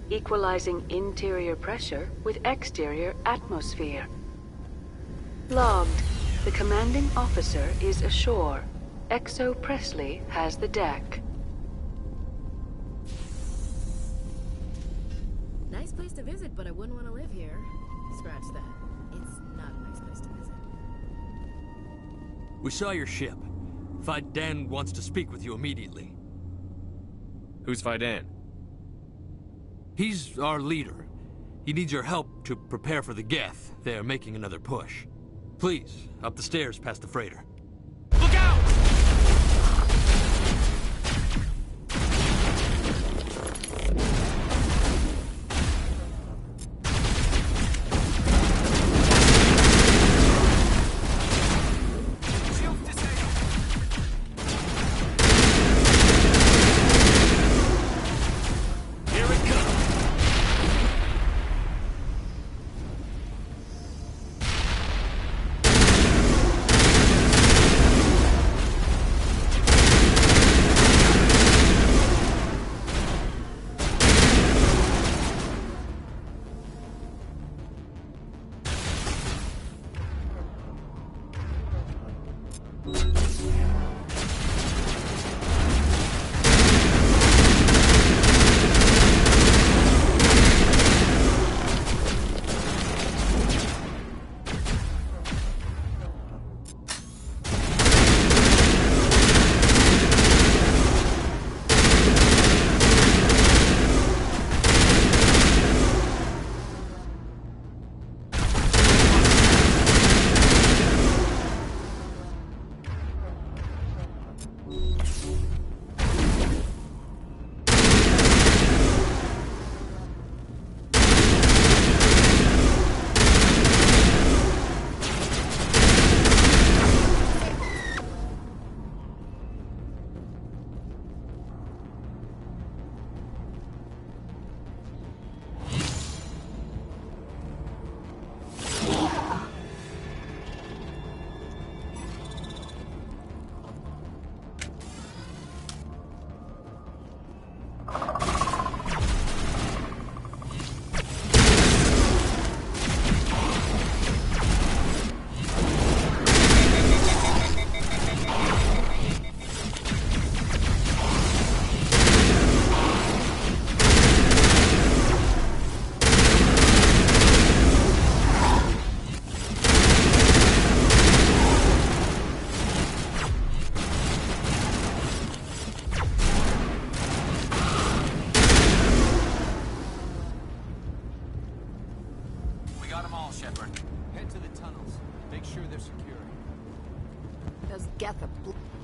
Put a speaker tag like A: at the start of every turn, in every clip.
A: equalizing interior pressure with exterior atmosphere. Logged. The commanding officer is ashore. Exo Presley has the deck.
B: Nice place to visit, but I wouldn't want to live here. Scratch that. It's not a nice place to visit.
C: We saw your ship. Faidan wants to speak with you immediately.
D: Who's Faidan?
C: He's our leader. He needs your help to prepare for the Geth. They're making another push. Please, up the stairs past the freighter. Look out!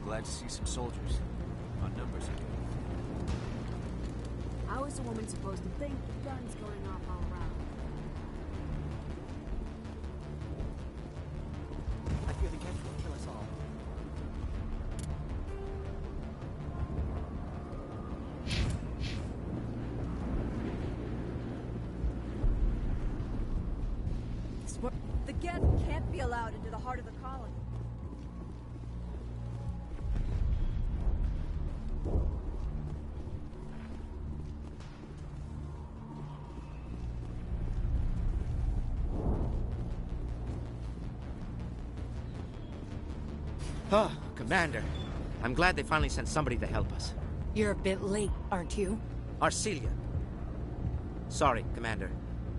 E: Glad to see some soldiers. Our numbers are good.
B: How is a woman supposed to think with guns going off all around?
E: I fear the Geth will kill us all.
F: The Geth can't be allowed into the heart of the colony.
G: Oh, Commander. I'm glad they finally sent somebody to help us.
F: You're a bit late, aren't you?
G: Arcelia. Sorry, Commander.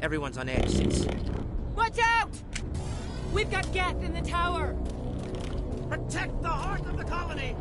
G: Everyone's on edge since...
F: Watch out! We've got Geth in the tower!
G: Protect the heart of the colony!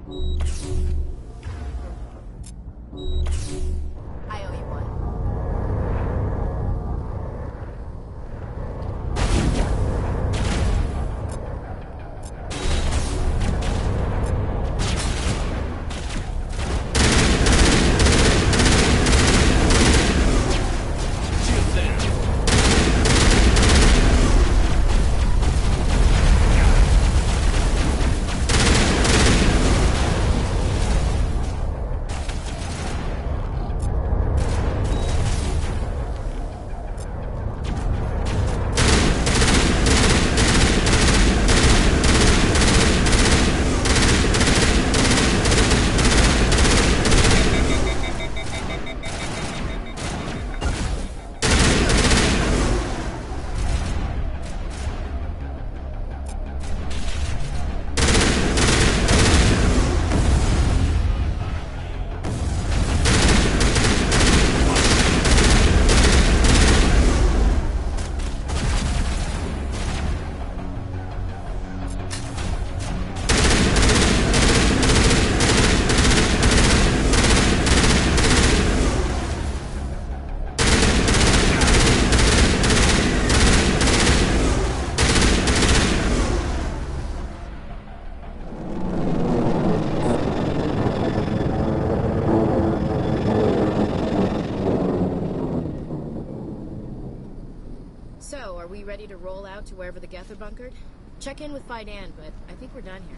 B: I owe you one. So, are we ready to roll out to wherever the Geth are bunkered? Check in with Fidan, but I think we're done here.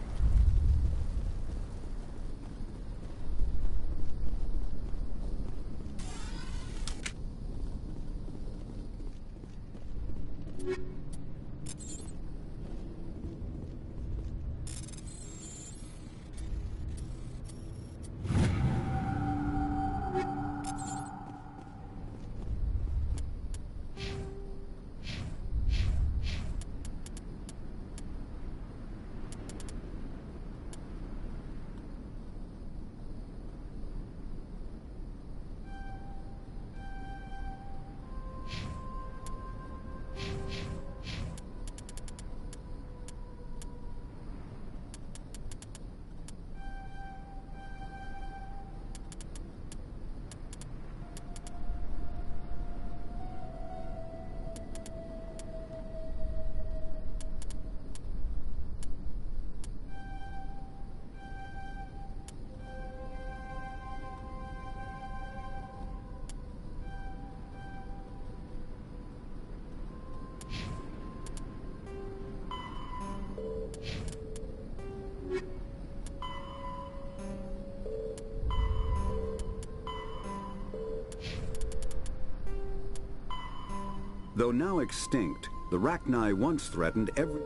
H: Though now extinct, the Rachni once threatened every...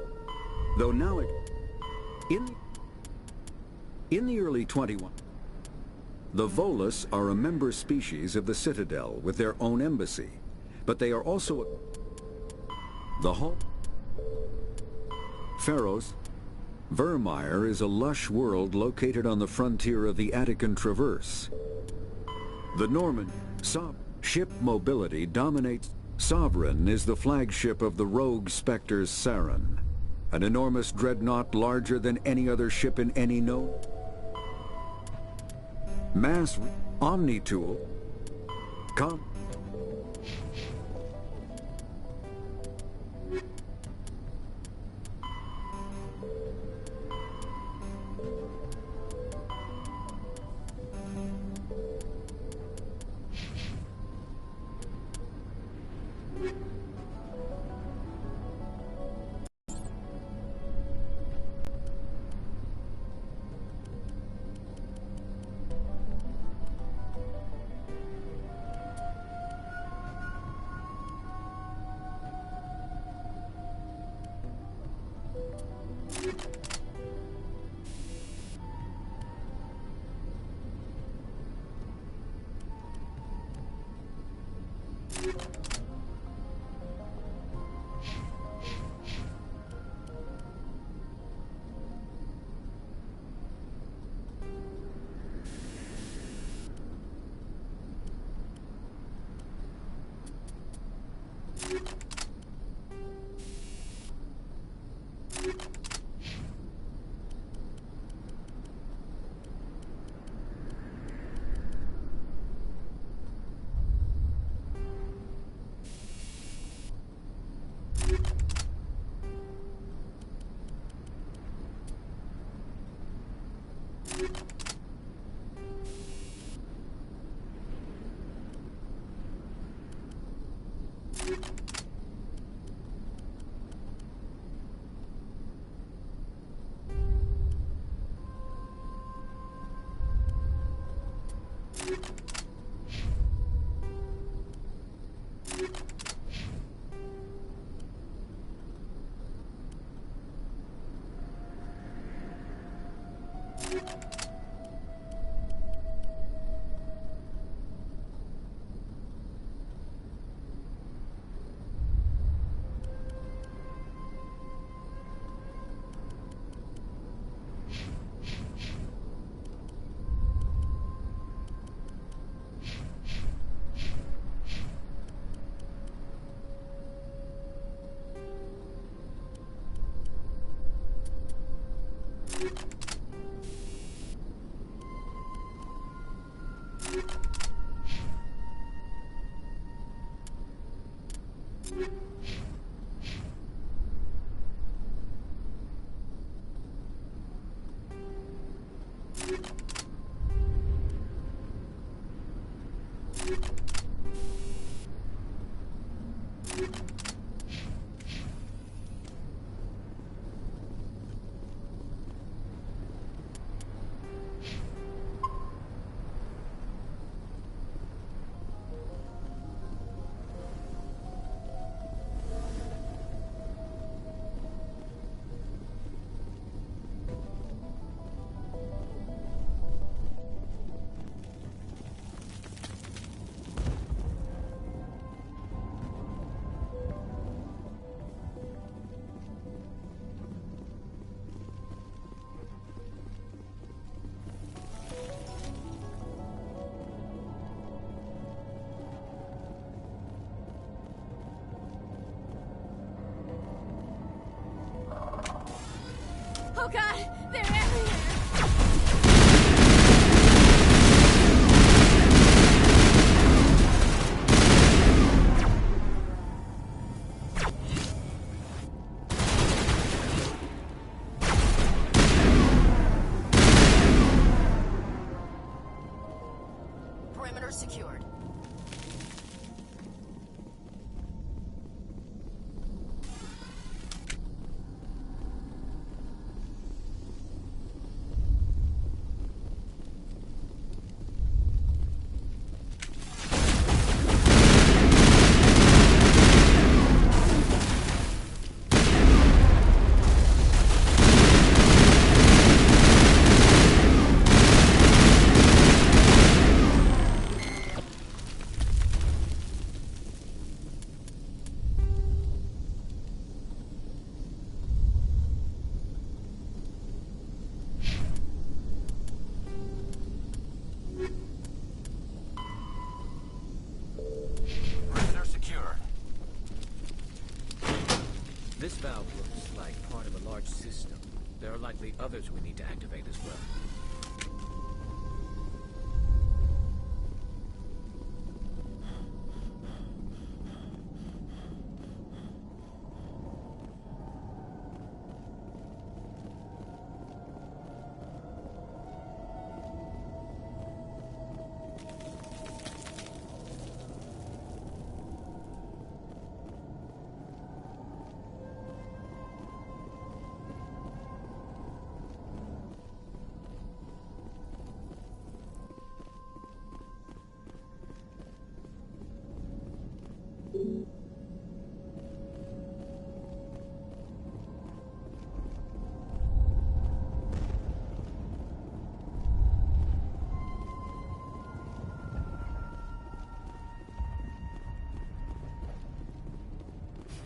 H: Though now... In the early 21... The Volus are a member species of the Citadel with their own embassy, but they are also... The whole... Feros... Vermeer is a lush world located on the frontier of the Attican Traverse. The Norman ship mobility dominates... Sovereign is the flagship of the rogue Spectre's Saren, an enormous dreadnought larger than any other ship in any known. Mass Omnitool.
B: Oh god, they're everywhere! Perimeter secured.
E: This valve looks like part of a large system. There are likely others we need to activate as well.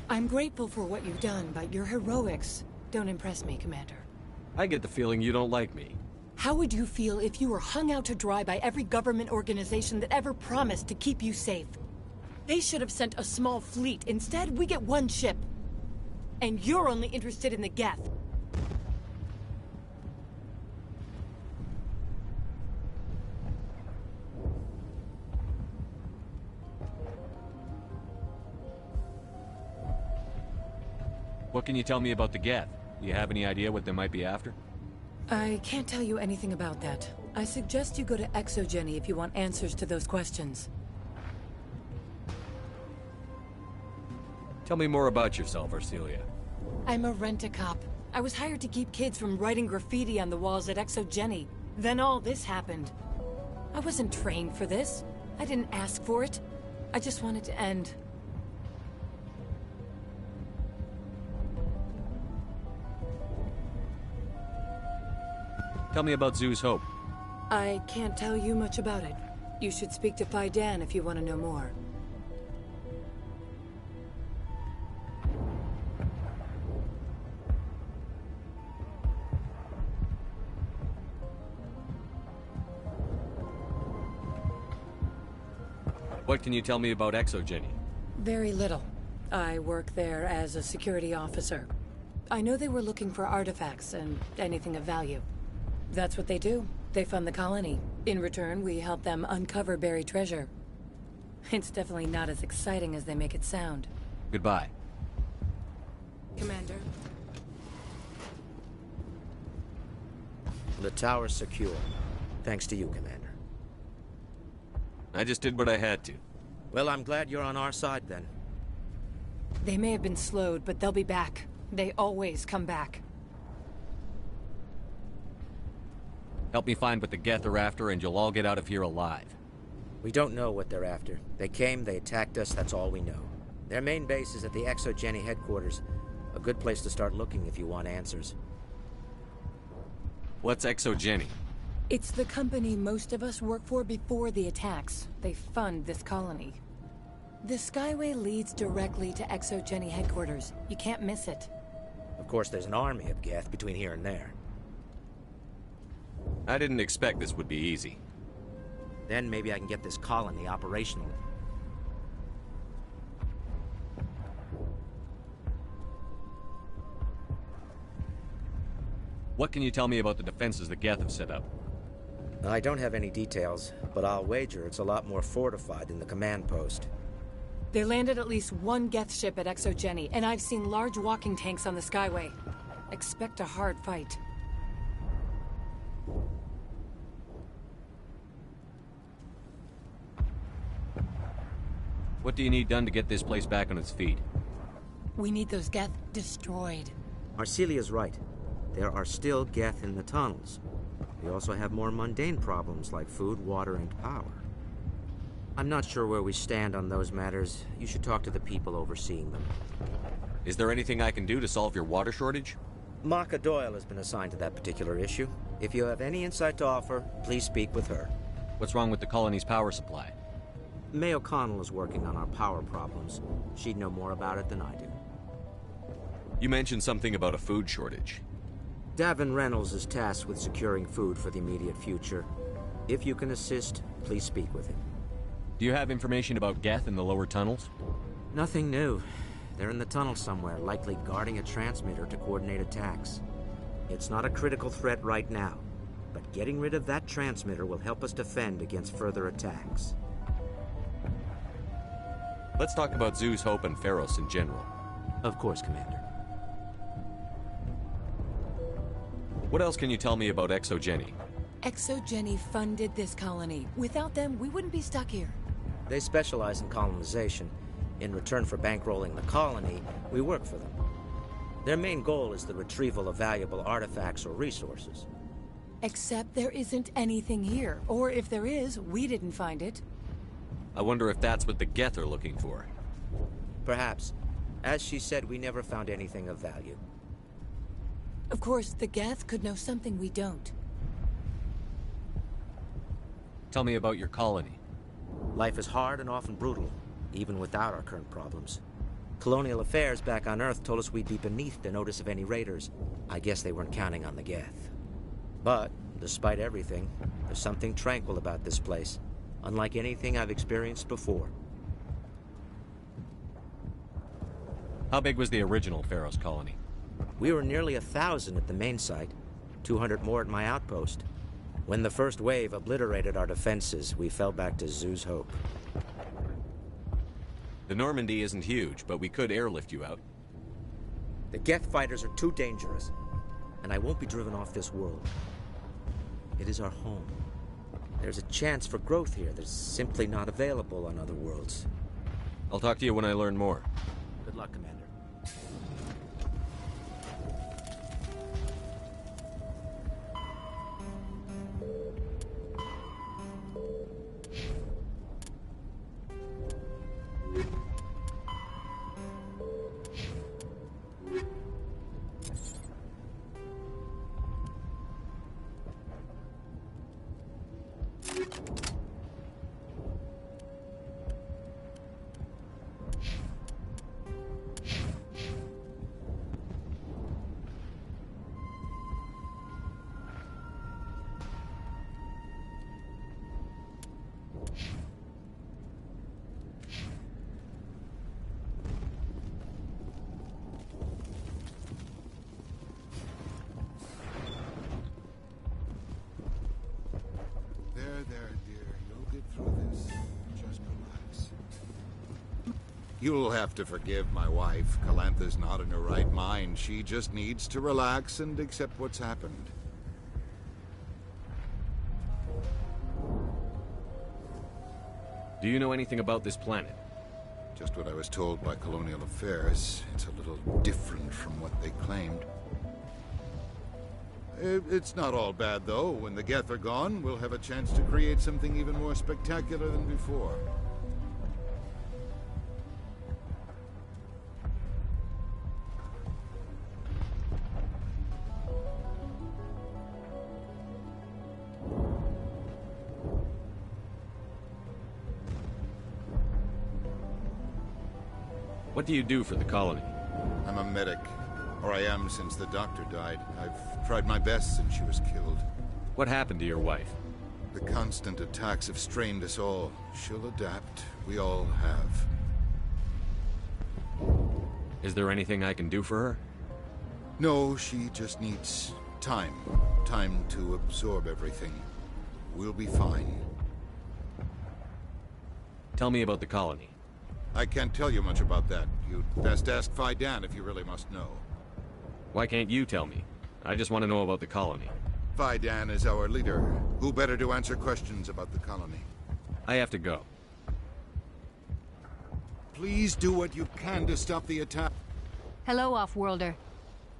I: I'm grateful for what you've done, but your heroics don't impress me, Commander.
D: I get the feeling you don't like me.
I: How would you feel if you were hung out to dry by every government organization that ever promised to keep you safe? They should have sent a small fleet. Instead, we get one ship. And you're only interested in the Geth.
D: What can you tell me about the Geth? Do you have any idea what they might be after?
I: I can't tell you anything about that. I suggest you go to Exogeny if you want answers to those questions.
D: Tell me more about yourself, Arcelia.
I: I'm a rent-a-cop. I was hired to keep kids from writing graffiti on the walls at Exogeny. Then all this happened. I wasn't trained for this. I didn't ask for it. I just wanted to end.
D: Tell me about Zoo's Hope.
I: I can't tell you much about it. You should speak to Phi Dan if you want to know more.
D: What can you tell me about Exogeny?
I: Very little. I work there as a security officer. I know they were looking for artifacts and anything of value. That's what they do. They fund the colony. In return, we help them uncover buried treasure. It's definitely not as exciting as they make it sound.
D: Goodbye.
B: Commander.
G: The tower's secure. Thanks to you, Commander.
D: I just did what I had to.
G: Well, I'm glad you're on our side, then.
I: They may have been slowed, but they'll be back. They always come back.
D: Help me find what the Geth are after, and you'll all get out of here alive.
G: We don't know what they're after. They came, they attacked us, that's all we know. Their main base is at the Exogeny headquarters. A good place to start looking if you want answers.
D: What's Exogeny?
I: It's the company most of us work for before the attacks. They fund this colony. The Skyway leads directly to Exogeny headquarters. You can't miss it.
G: Of course, there's an army of Geth between here and there.
D: I didn't expect this would be easy.
G: Then maybe I can get this colony operational.
D: What can you tell me about the defenses the Geth have set up?
G: I don't have any details, but I'll wager it's a lot more fortified than the command post.
I: They landed at least one Geth ship at Exogeny, and I've seen large walking tanks on the Skyway. Expect a hard fight.
D: What do you need done to get this place back on its feet?
I: We need those Geth destroyed.
G: Arcelia's right. There are still Geth in the tunnels. We also have more mundane problems like food, water, and power. I'm not sure where we stand on those matters. You should talk to the people overseeing them.
D: Is there anything I can do to solve your water shortage?
G: Maka Doyle has been assigned to that particular issue. If you have any insight to offer, please speak with her.
D: What's wrong with the colony's power supply?
G: May O'Connell is working on our power problems. She'd know more about it than I do.
D: You mentioned something about a food shortage.
G: Davin Reynolds is tasked with securing food for the immediate future. If you can assist, please speak with him.
D: Do you have information about Geth in the lower tunnels?
G: Nothing new. They're in the tunnel somewhere, likely guarding a transmitter to coordinate attacks. It's not a critical threat right now, but getting rid of that transmitter will help us defend against further attacks.
D: Let's talk about Zoo's Hope and Feros in general.
G: Of course, Commander.
D: What else can you tell me about Exogeny?
I: Exogeny funded this colony. Without them, we wouldn't be stuck here.
G: They specialize in colonization. In return for bankrolling the colony, we work for them. Their main goal is the retrieval of valuable artifacts or resources.
I: Except there isn't anything here. Or if there is, we didn't find it.
D: I wonder if that's what the Geth are looking for.
G: Perhaps. As she said, we never found anything of value.
I: Of course, the Geth could know something we don't.
D: Tell me about your colony.
G: Life is hard and often brutal, even without our current problems. Colonial affairs back on Earth told us we'd be beneath the notice of any raiders. I guess they weren't counting on the Geth. But, despite everything, there's something tranquil about this place, unlike anything I've experienced before.
D: How big was the original Feros colony?
G: We were nearly 1,000 at the main site, 200 more at my outpost. When the first wave obliterated our defenses, we fell back to Zoo's Hope.
D: The Normandy isn't huge, but we could airlift you out.
G: The Geth fighters are too dangerous, and I won't be driven off this world. It is our home. There's a chance for growth here that's simply not available on other worlds.
D: I'll talk to you when I learn more.
G: Good luck, Commander.
J: You'll have to forgive my wife. Calantha's not in her right mind. She just needs to relax and accept what's happened.
D: Do you know anything about this planet?
J: Just what I was told by Colonial Affairs. It's a little different from what they claimed. It's not all bad, though. When the Geth are gone, we'll have a chance to create something even more spectacular than before.
D: What do you do for the colony?
J: I'm a medic. Or I am since the doctor died. I've tried my best since she was killed.
D: What happened to your wife?
J: The constant attacks have strained us all. She'll adapt. We all have.
D: Is there anything I can do for her?
J: No, she just needs time. Time to absorb everything. We'll be fine.
D: Tell me about the colony.
J: I can't tell you much about that. You'd best ask Fidan if you really must know.
D: Why can't you tell me? I just want to know about the colony.
J: Fidan is our leader. Who better to answer questions about the colony?
D: I have to go.
J: Please do what you can to stop the attack.
K: Hello, Off-Worlder.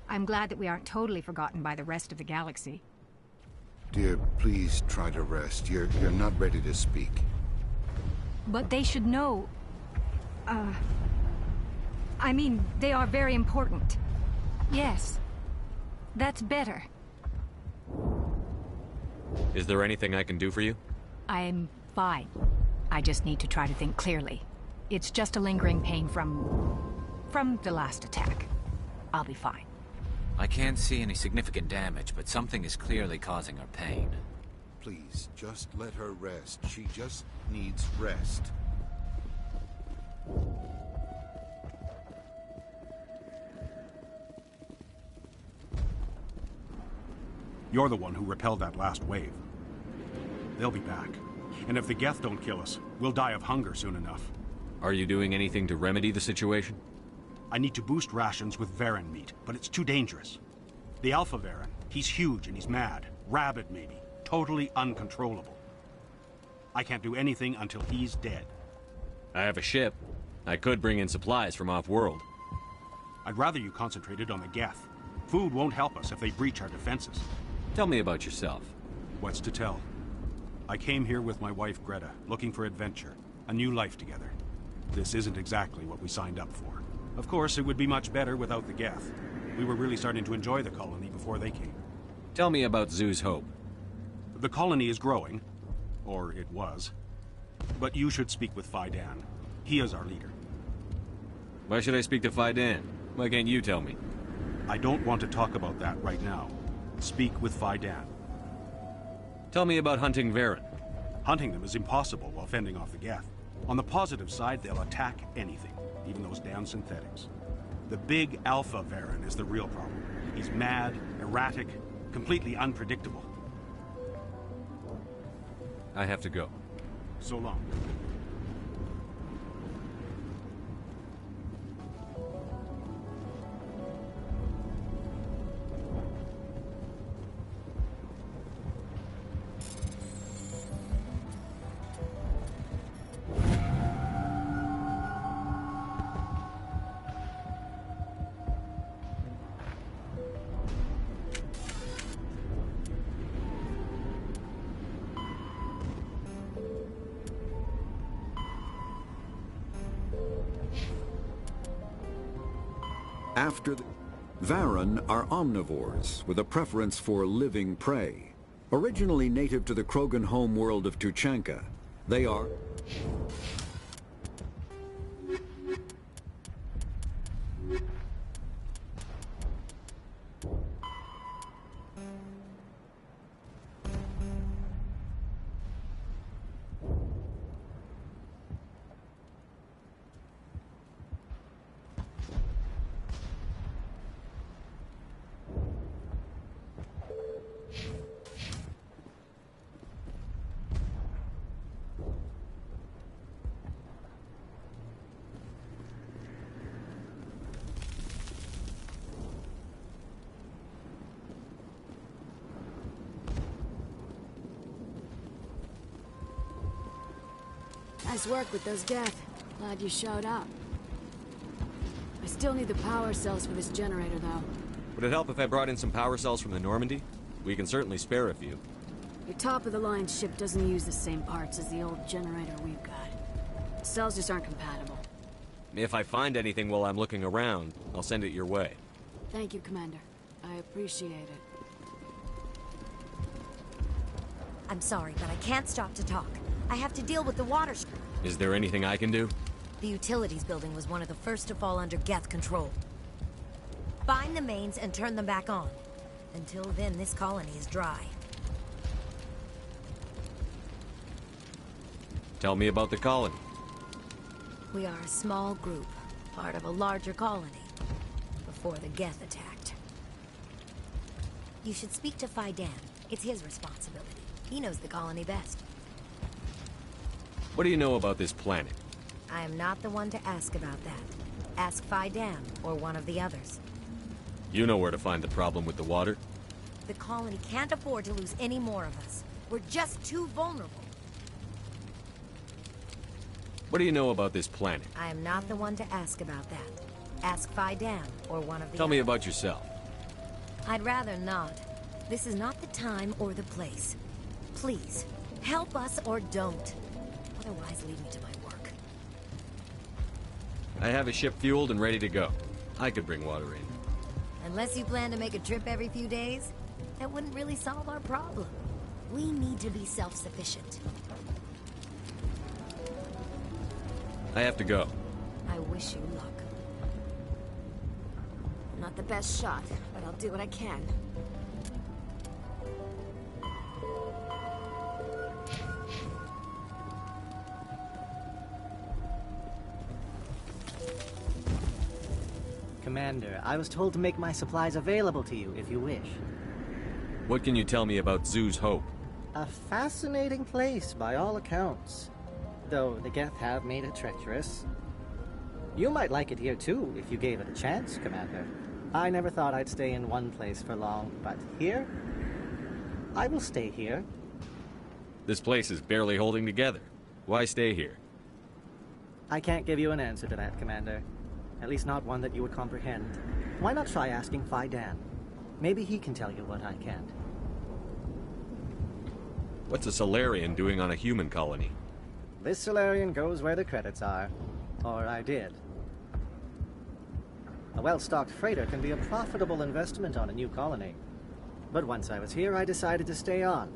K: I'm glad that we aren't totally forgotten by the rest of the galaxy.
J: Dear, please try to rest. You're not ready to speak.
K: But they should know... I mean, they are very important. Yes. That's better.
D: Is there anything I can do for you?
K: I'm fine. I just need to try to think clearly. It's just a lingering pain from the last attack. I'll be fine.
E: I can't see any significant damage, but something is clearly causing her pain.
J: Please, just let her rest. She just needs rest.
L: You're the one who repelled that last wave. They'll be back. And if the Geth don't kill us, we'll die of hunger soon enough.
D: Are you doing anything to remedy the situation?
L: I need to boost rations with Varen meat, but it's too dangerous. The Alpha Varen, he's huge and he's mad. Rabid, maybe. Totally uncontrollable. I can't do anything until he's dead.
D: I have a ship. I could bring in supplies from off-world.
L: I'd rather you concentrated on the Geth. Food won't help us if they breach our defenses.
D: Tell me about yourself.
L: What's to tell? I came here with my wife Greta, looking for adventure, a new life together. This isn't exactly what we signed up for. Of course, it would be much better without the Geth. We were really starting to enjoy the colony before they came.
D: Tell me about Zoo's Hope.
L: The colony is growing. Or it was. But you should speak with Fidan. He is our leader.
D: Why should I speak to Fidan? Why can't you tell me?
L: I don't want to talk about that right now. Speak with Fidan.
D: Tell me about hunting Varen.
L: Hunting them is impossible while fending off the Geth. On the positive side, they'll attack anything, even those damn synthetics. The big Alpha Varen is the real problem. He's mad, erratic, completely unpredictable.
D: I have to go.
L: So long.
H: After the... Varen are omnivores with a preference for living prey. Originally native to the Krogan homeworld of Tuchanka, they are...
B: Nice work with those Geth. Glad you showed up. I still need the power cells for this generator, though.
D: Would it help if I brought in some power cells from the Normandy? We can certainly spare a few.
B: Your top-of-the-line ship doesn't use the same parts as the old generator we've got. The cells just aren't compatible.
D: If I find anything while I'm looking around, I'll send it your way.
B: Thank you, Commander. I appreciate it.
M: I'm sorry, but I can't stop to talk. I have to deal with the water.
D: Is there anything I can do?
M: The utilities building was one of the first to fall under Geth control. Find the mains and turn them back on. Until then, this colony is dry.
D: Tell me about the colony.
M: We are a small group, part of a larger colony, before the Geth attacked. You should speak to Faidan. It's his responsibility. He knows the colony best.
D: What do you know about this planet?
M: I am not the one to ask about that. Ask Faidan, or one of the others.
D: You know where to find the problem with the water?
M: The colony can't afford to lose any more of us. We're just too vulnerable.
D: What do you know about this planet?
M: I am not the one to ask about that. Ask Faidan, or one of the
D: Tell
M: others.
D: me about yourself.
M: I'd rather not. This is not the time or the place. Please, help us or don't. Otherwise, leave me to my work.
D: I have a ship fueled and ready to go. I could bring water in.
M: Unless you plan to make a trip every few days, that wouldn't really solve our problem. We need to be self-sufficient.
D: I have to go.
M: I wish you luck.
B: I'm not the best shot, but I'll do what I can.
N: Commander, I was told to make my supplies available to you if you wish.
D: What can you tell me about Zoo's Hope?
N: A fascinating place by all accounts. Though the Geth have made it treacherous. You might like it here too, if you gave it a chance, Commander. I never thought I'd stay in one place for long, but here? I will stay here.
D: This place is barely holding together. Why stay here?
N: I can't give you an answer to that, Commander. At least not one that you would comprehend. Why not try asking Faidan? Maybe he can tell you what I can't.
D: What's a Solarian doing on a human colony?
N: This Solarian goes where the credits are. Or I did. A well-stocked freighter can be a profitable investment on a new colony. But once I was here, I decided to stay on.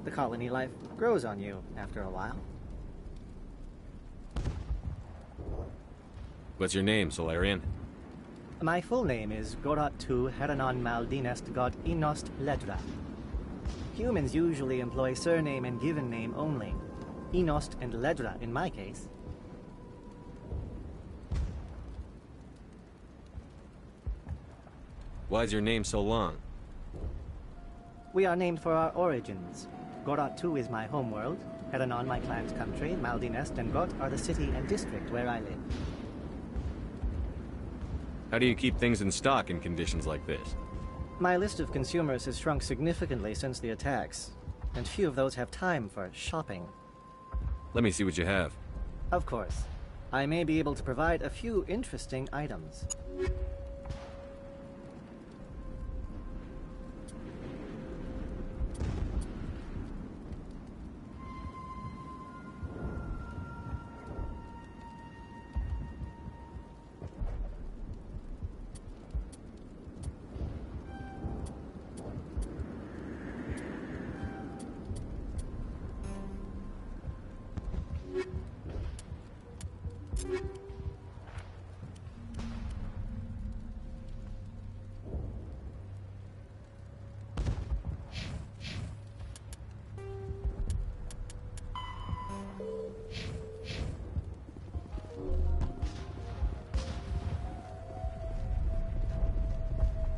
N: The colony life grows on you after a while.
D: What's your name, Solarian?
N: My full name is Goratu Heranon Maldinest God Inost Ledra. Humans usually employ surname and given name only. Inost and Ledra in my case.
D: Why's your name so long?
N: We are named for our origins. Goratu is my homeworld, Heranon my clan's country, Maldinest and Got are the city and district where I live.
D: How do you keep things in stock in conditions like this?
N: My list of consumers has shrunk significantly since the attacks, and few of those have time for shopping.
D: Let me see what you have.
N: Of course. I may be able to provide a few interesting items.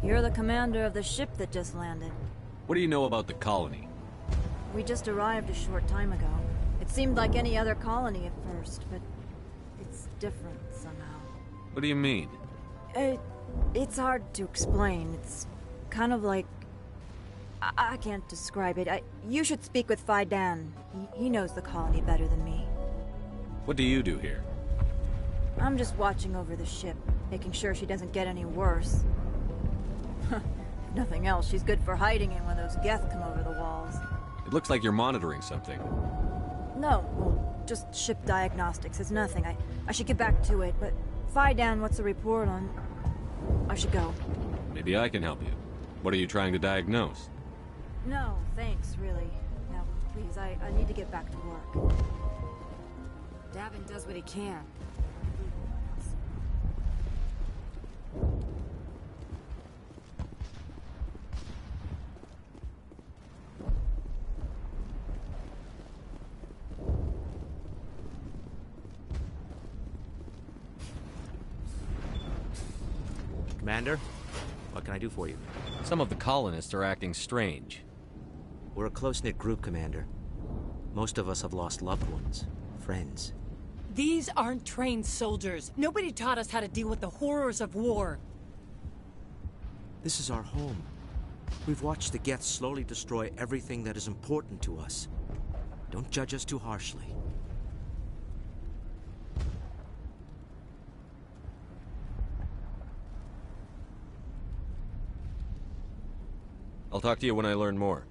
F: You're the commander of the ship that just landed.
D: What do you know about the colony?
F: We just arrived a short time ago. It seemed like any other colony at first, but it's different somehow.
D: What do you mean?
F: It's hard to explain. It's kind of like... I can't describe it. You should speak with Faidan. He knows the colony better than me.
D: What do you do here?
F: I'm just watching over the ship, making sure she doesn't get any worse. If nothing else, she's good for hiding in when those Geth come over the walls.
D: It looks like you're monitoring something.
F: No, well, just ship diagnostics. It's nothing. I should get back to it, but Fidan, what's the report on? I should go.
D: Maybe I can help you. What are you trying to diagnose?
F: No, thanks, really. Now, please, I need to get back to work.
K: Davin does what he can.
G: Commander, what can I do for you?
D: Some of the colonists are acting strange.
G: We're a close-knit group, Commander. Most of us have lost loved ones, friends.
I: These aren't trained soldiers. Nobody taught us how to deal with the horrors of war.
G: This is our home. We've watched the Geth slowly destroy everything that is important to us. Don't judge us too harshly.
D: I'll talk to you when I learn more.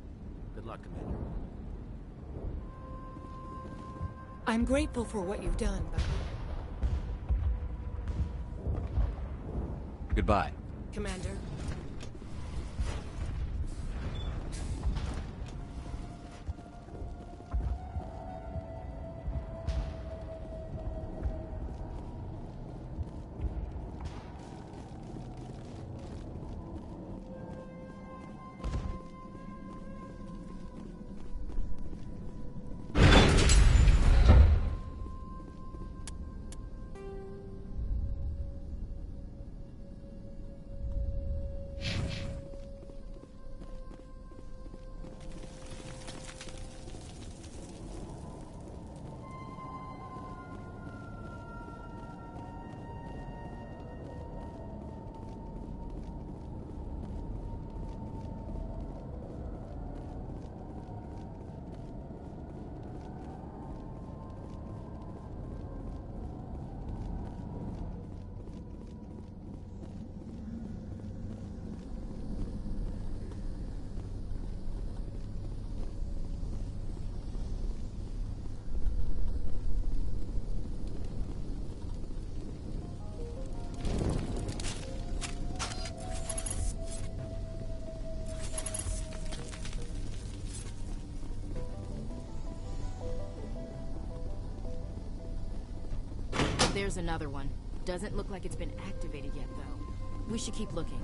G: Good luck, Commander.
I: I'm grateful for what you've done, but...
D: Goodbye.
I: Commander.
B: There's another one. Doesn't look like it's been activated yet, though. We should keep looking.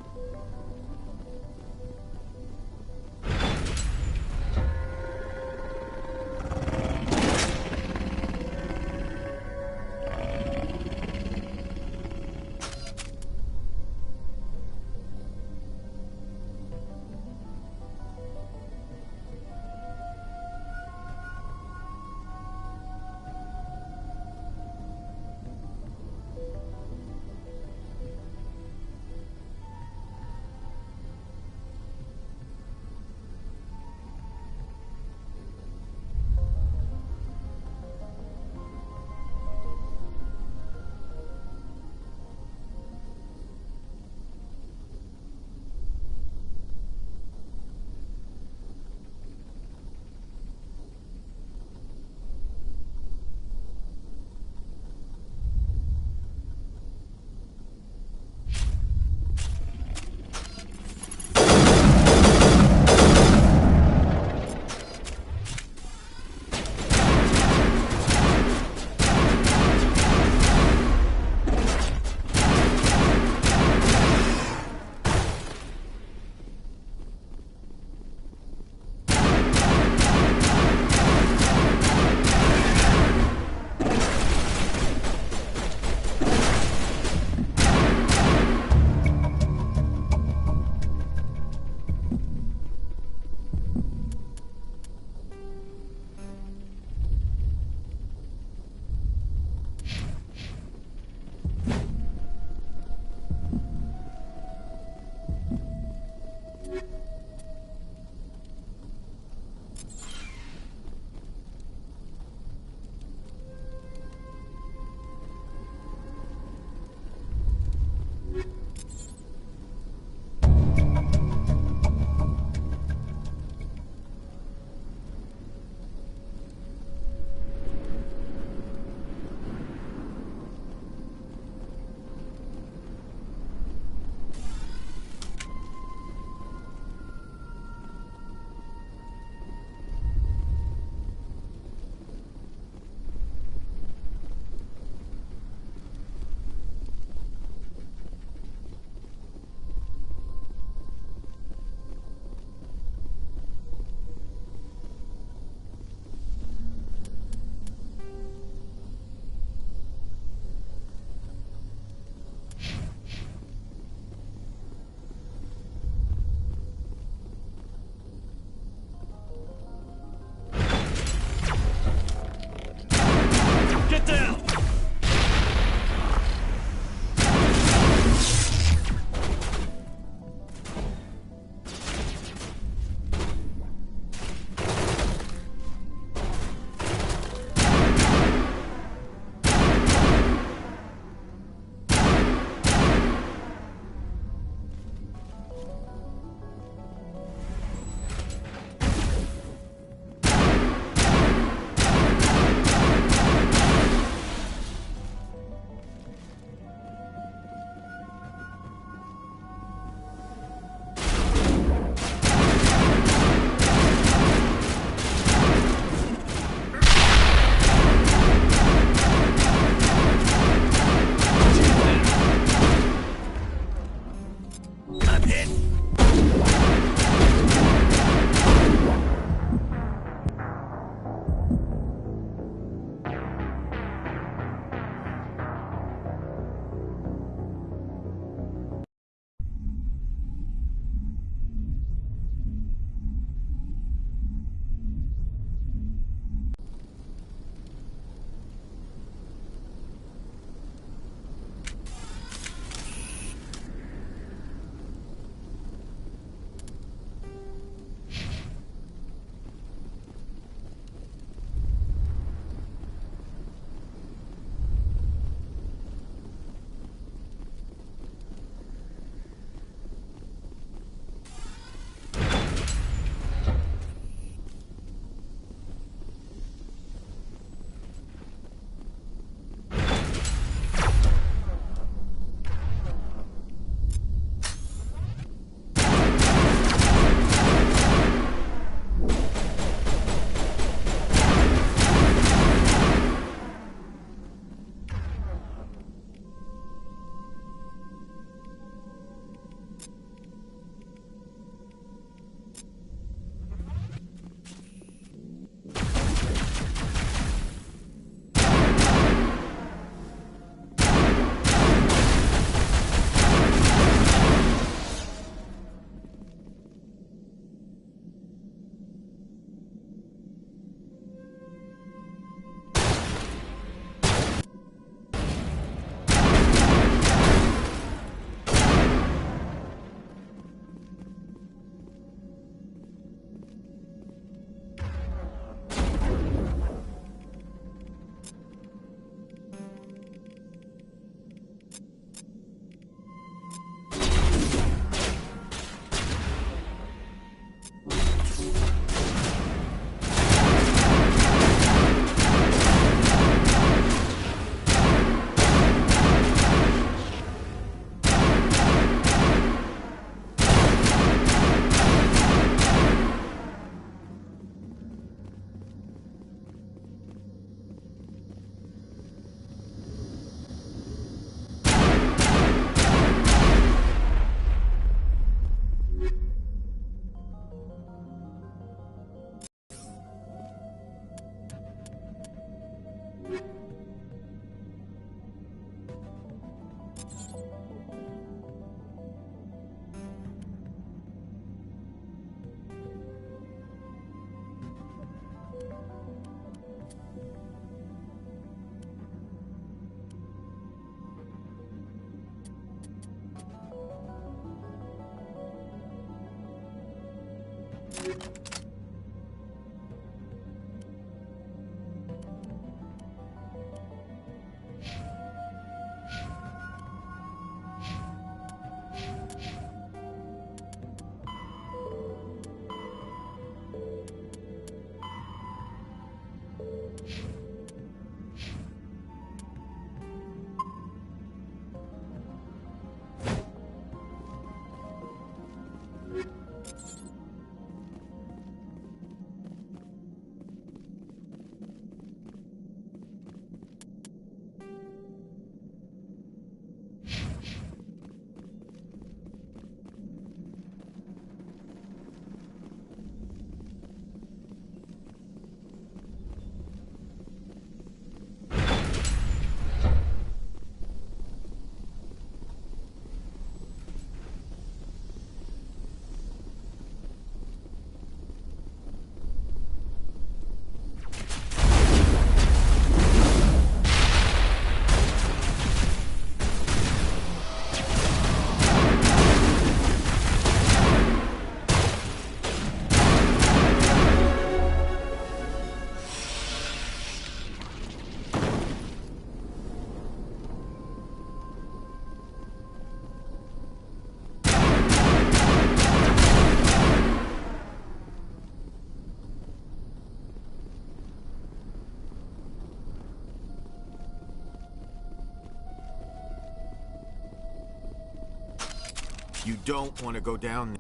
O: You don't want to go down.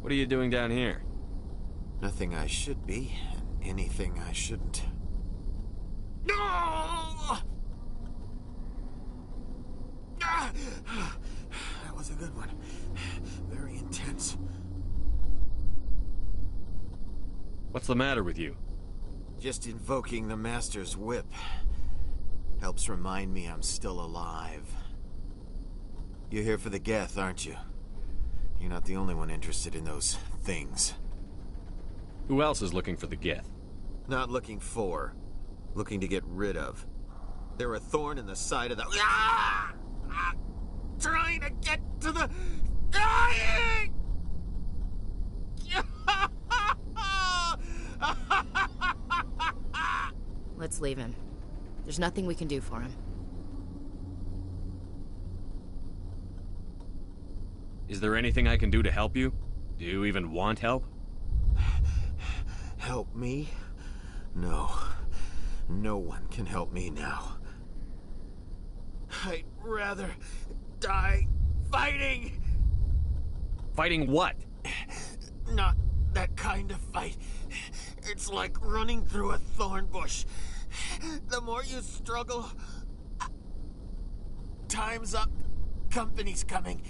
D: What are you doing down here?
O: Nothing I should be, and anything I shouldn't. No! That was a good one. Very intense.
D: What's the matter with you?
O: Just invoking the Master's whip helps remind me I'm still alive. You're here for the Geth, aren't you? You're not the only one interested in those things.
D: Who else is looking for the Geth?
O: Not looking for. Looking to get rid of. They're a thorn in the side of the... Trying to get to the... Dying!
B: Let's leave him. There's nothing we can do for him.
D: Is there anything I can do to help you? Do you even want help?
O: Help me? No. No one can help me now. I'd rather die fighting!
D: Fighting what?
O: Not that kind of fight. It's like running through a thorn bush. The more you struggle... Time's up. Company's coming.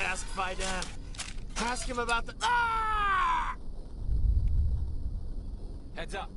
O: Ask Fidam. Ask him about the... Ah!
E: Heads up.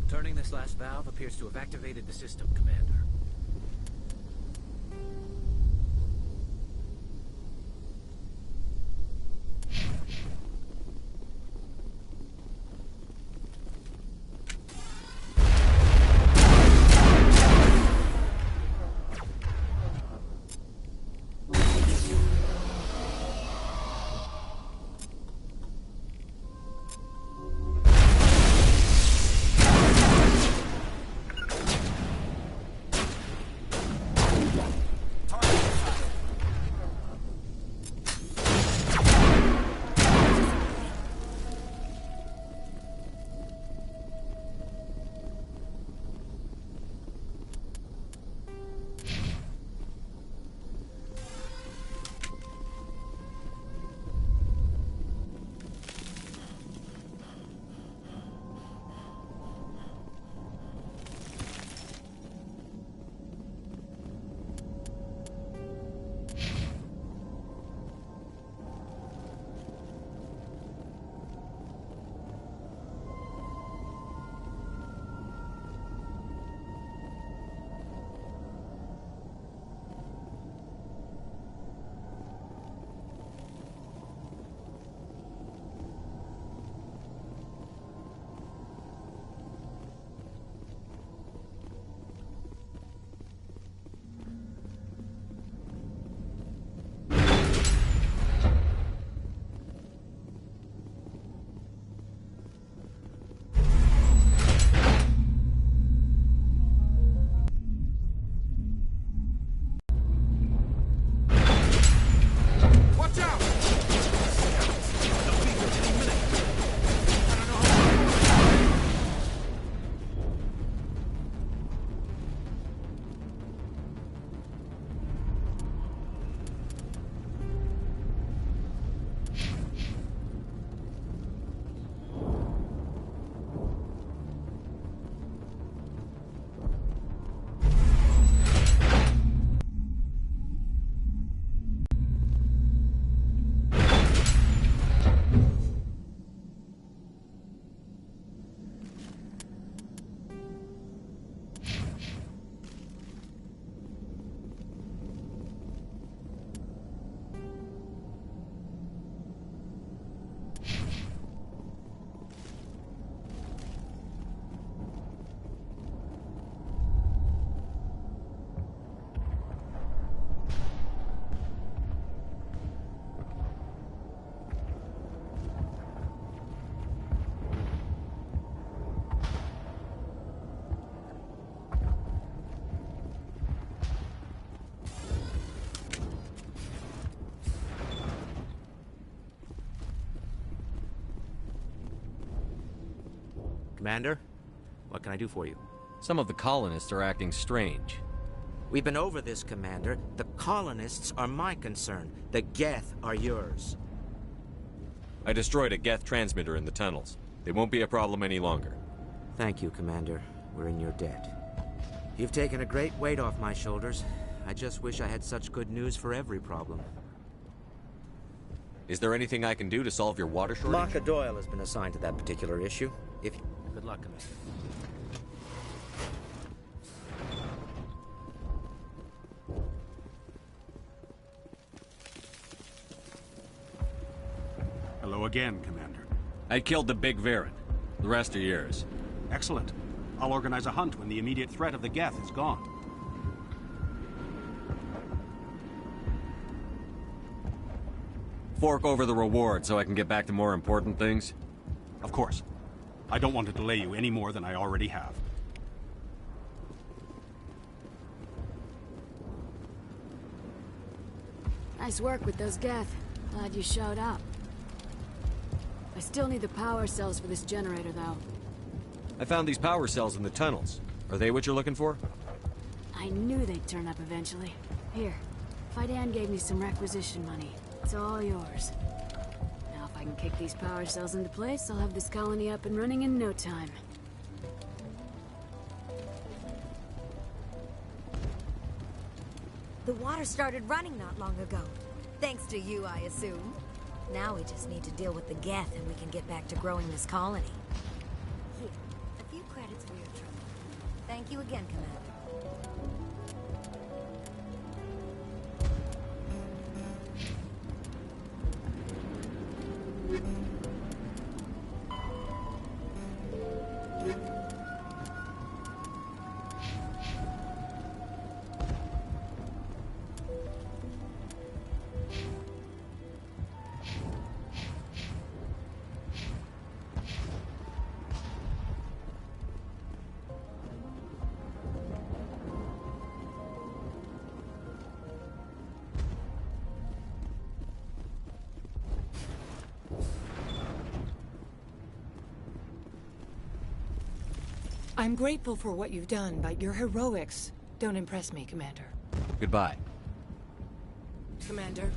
E: Turning this last valve appears to have activated the system, Commander.
G: Commander, what can I do for you?
D: Some of the colonists are acting strange.
G: We've been over this, Commander. The colonists are my concern. The Geth are yours.
D: I destroyed a Geth transmitter in the tunnels. They won't be a problem any longer.
G: Thank you, Commander. We're in your debt. You've taken a great weight off my shoulders. I just wish I had such good news for every problem.
D: Is there anything I can do to solve your water shortage?
G: Maka Doyle has been assigned to that particular issue. Good luck, Commander.
L: Hello again, Commander.
D: I killed the big Varen. The rest are yours.
L: Excellent. I'll organize a hunt when the immediate threat of the Geth is gone.
D: Fork over the reward so I can get back to more important things?
L: Of course. I don't want to delay you any more than I already have.
P: Nice work with those Geth. Glad you showed up. I still need the power cells for this generator, though.
D: I found these power cells in the tunnels. Are they what you're looking for?
P: I knew they'd turn up eventually. Here, Fidan gave me some requisition money. It's all yours. Now if I can kick these power cells into place, I'll have this colony up and running in no time.
M: The water started running not long ago. Thanks to you, I assume. Now we just need to deal with the Geth and we can get back to growing this colony. Here, a few credits for your trouble. Thank you again, Commander.
I: I'm grateful for what you've done, but your heroics don't impress me, Commander.
D: Goodbye.
I: Commander.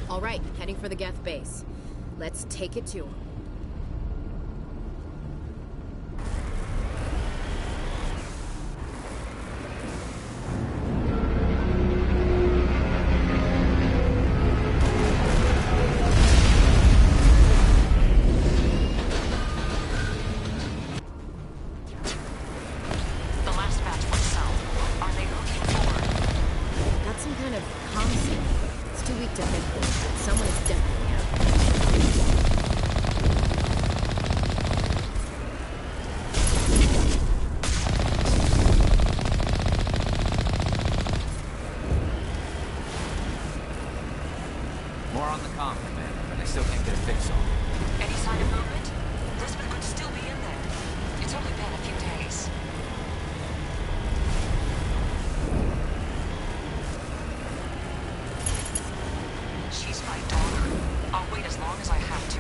B: All right, heading for the Geth base. Let's take it to him.
K: The last batch went south. Are they looking for?
B: Got some kind of comm signal. It's too weak to pinpoint, but someone is definitely out.
E: Exo can't get a fix on.
Q: Any sign of movement? Lisbeth could still be in there. It's only been a few days. She's my daughter. I'll wait as long as I have to.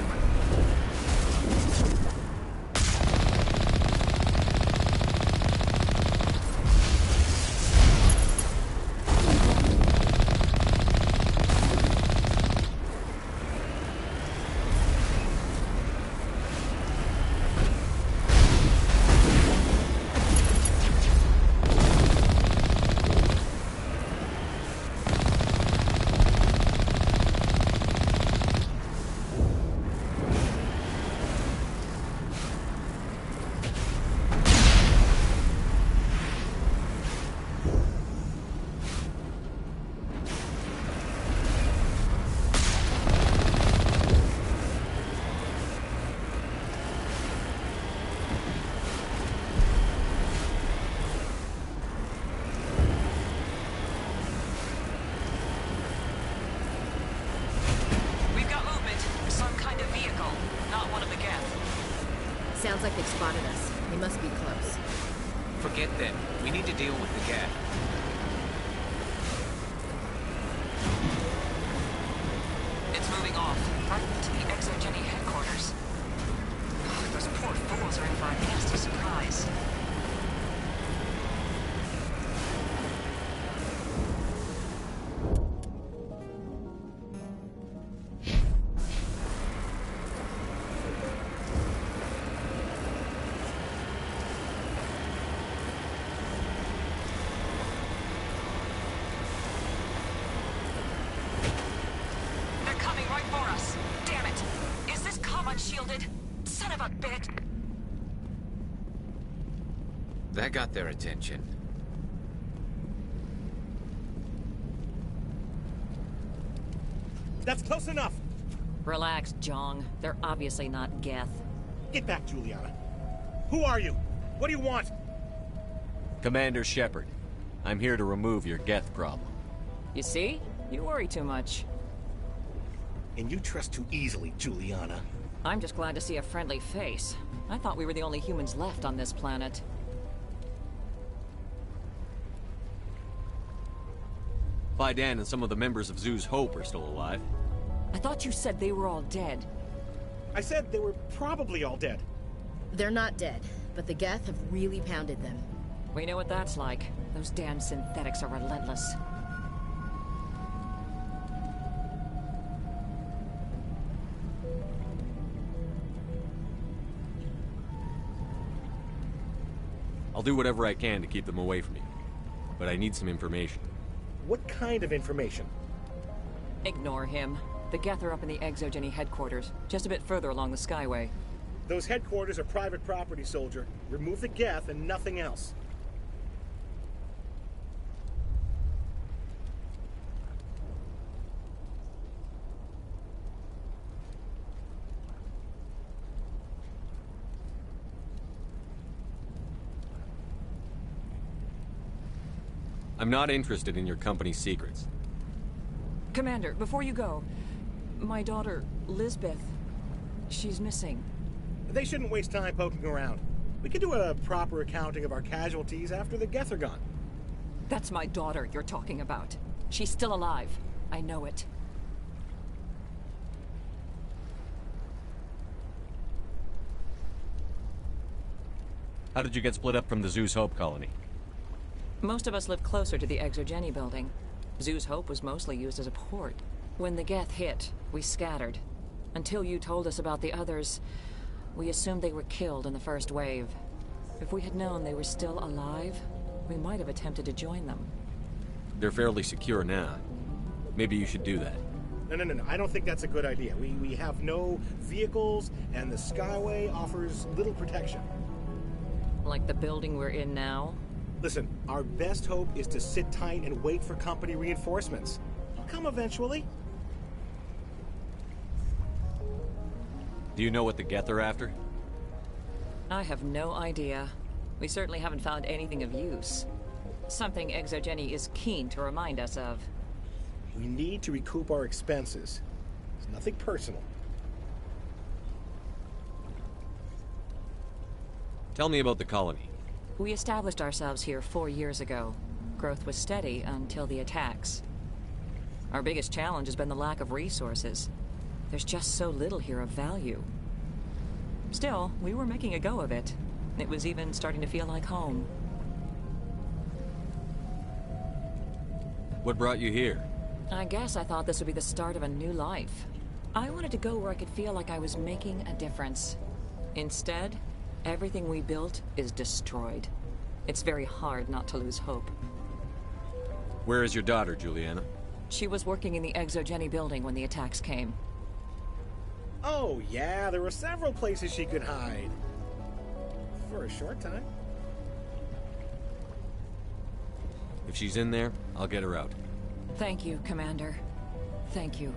B: Sounds like they've spotted us. They must be close.
E: Forget them. We need to deal with the gap.
Q: It's moving off, right into the Exogeny headquarters. Oh, those poor fools are in for a nasty surprise. Shielded. Son of a bitch!
E: That got their attention.
R: That's close enough!
S: Relax, Jong. They're obviously not Geth.
R: Get back, Juliana. Who are you? What do you want?
D: Commander Shepard. I'm here to remove your Geth problem.
S: You see? You worry too much.
R: And you trust too easily, Juliana.
S: I'm just glad to see a friendly face. I thought we were the only humans left on this planet.
D: Fidan and some of the members of Zoo's Hope are still alive.
S: I thought you said they were all dead.
R: I said they were probably all dead.
B: They're not dead, but the Geth have really pounded them.
S: We know what that's like. Those damn synthetics are relentless.
D: I'll do whatever I can to keep them away from you. But I need some information.
R: What kind of information?
S: Ignore him. The Geth are up in the Exogeny headquarters, just a bit further along the Skyway.
R: Those headquarters are private property, soldier. Remove the Geth and nothing else.
D: I'm not interested in your company's secrets.
S: Commander, before you go, my daughter, Lisbeth, she's missing.
R: They shouldn't waste time poking around. We can do a proper accounting of our casualties after the Geth are gone.
S: That's my daughter you're talking about. She's still alive. I know it.
D: How did you get split up from the Zoo's Hope colony?
S: Most of us live closer to the Exogeny building. Zoo's Hope was mostly used as a port. When the Geth hit, we scattered. Until you told us about the others, we assumed they were killed in the first wave. If we had known they were still alive, we might have attempted to join them.
D: They're fairly secure now. Maybe you should do that.
R: No. I don't think that's a good idea. We have no vehicles, and the Skyway offers little protection.
S: Like the building we're in now?
R: Listen, our best hope is to sit tight and wait for company reinforcements. They'll come eventually.
D: Do you know what the Geth are after?
S: I have no idea. We certainly haven't found anything of use. Something Exogeny is keen to remind us of.
R: We need to recoup our expenses. It's nothing personal.
D: Tell me about the colony.
S: We established ourselves here 4 years ago. Growth was steady until the attacks. Our biggest challenge has been the lack of resources. There's just so little here of value. Still, we were making a go of it. It was even starting to feel like home.
D: What brought you here?
S: I guess I thought this would be the start of a new life. I wanted to go where I could feel like I was making a difference. Instead, everything we built is destroyed. It's very hard not to lose hope.
D: Where is your daughter, Juliana?
S: She was working in the Exogeny building when the attacks came.
R: Oh, yeah, there were several places she could hide. For a short time.
D: If she's in there, I'll get her out.
S: Thank you, Commander. Thank you.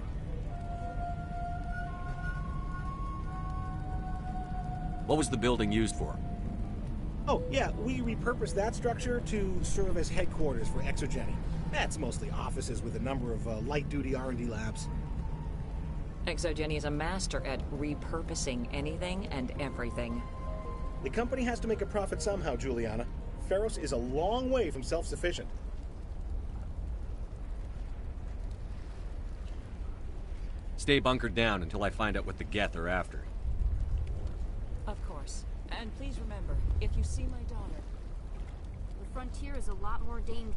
D: What was the building used for?
R: Oh, yeah, we repurposed that structure to serve as headquarters for Exogeny. That's mostly offices with a number of light-duty R&D labs.
S: Exogeny is a master at repurposing anything and everything.
R: The company has to make a profit somehow, Juliana. Feros is a long way from self-sufficient.
D: Stay bunkered down until I find out what the Geth are after.
B: Of course. And please remember, if you see my daughter...
P: The frontier is a lot more dangerous.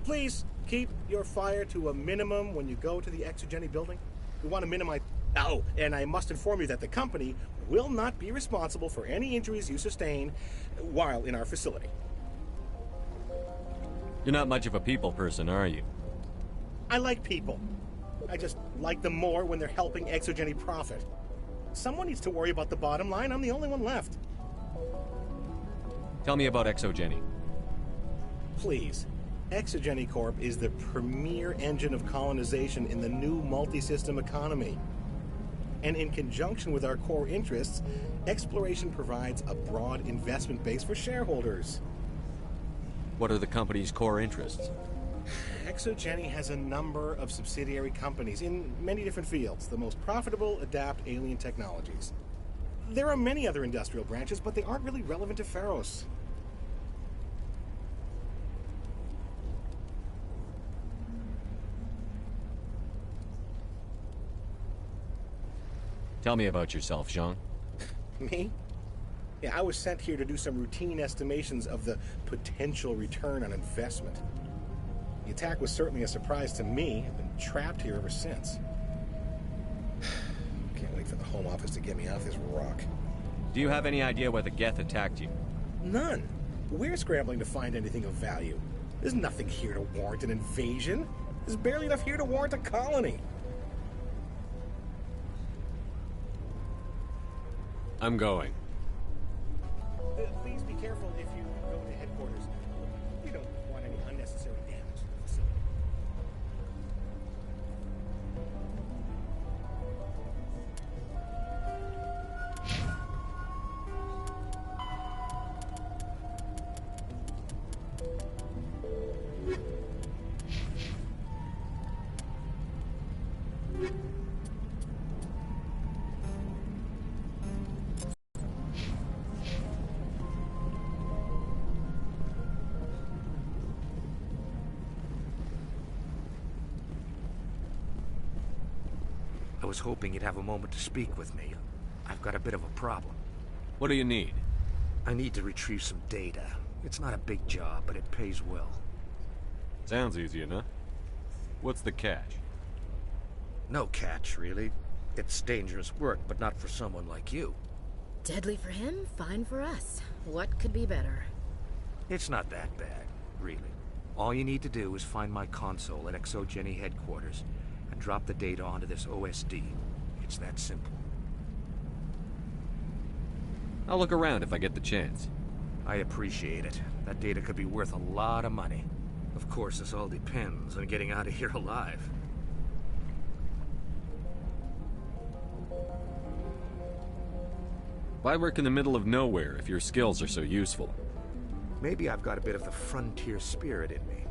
R: Please keep your fire to a minimum when you go to the Exogeny building. We want to minimize... Oh, and I must inform you that the company will not be responsible for any injuries you sustain while in our facility.
D: You're not much of a people person, are you?
R: I like people. I just like them more when they're helping Exogeny profit. Someone needs to worry about the bottom line. I'm the only one left.
D: Tell me about Exogeny.
R: Please. Exogeny Corp is the premier engine of colonization in the new multi-system economy. And in conjunction with our core interests, exploration provides a broad investment base for shareholders.
D: What are the company's core interests?
R: Exogeny has a number of subsidiary companies in many different fields. The most profitable adapt alien technologies. There are many other industrial branches, but they aren't really relevant to Feros.
D: Tell me about yourself, Jean.
R: Me? Yeah, I was sent here to do some routine estimations of the potential return on investment. The attack was certainly a surprise to me. I've been trapped here ever since. Can't wait for the Home Office to get me off this rock.
D: Do you have any idea why the Geth attacked you?
R: None. We're scrambling to find anything of value. There's nothing here to warrant an invasion. There's barely enough here to warrant a colony.
D: I'm going.
R: Please be careful if you go to headquarters. We don't want any unnecessary damage to the facility.
G: I was hoping you'd have a moment to speak with me. I've got a bit of a problem.
D: What do you need?
G: I need to retrieve some data. It's not a big job, but it pays well.
D: Sounds easy enough. What's the catch?
G: No catch, really. It's dangerous work, but not for someone like you.
B: Deadly for him, fine for us. What could be better?
G: It's not that bad, really. All you need to do is find my console at Exogeny headquarters and drop the data onto this OSD. It's that simple.
D: I'll look around if I get the chance.
G: I appreciate it.
E: That data could be worth a lot of money. Of course, this all depends on getting out of here alive.
D: Why work in the middle of nowhere if your skills are so useful?
E: Maybe I've got a bit of the frontier spirit in me.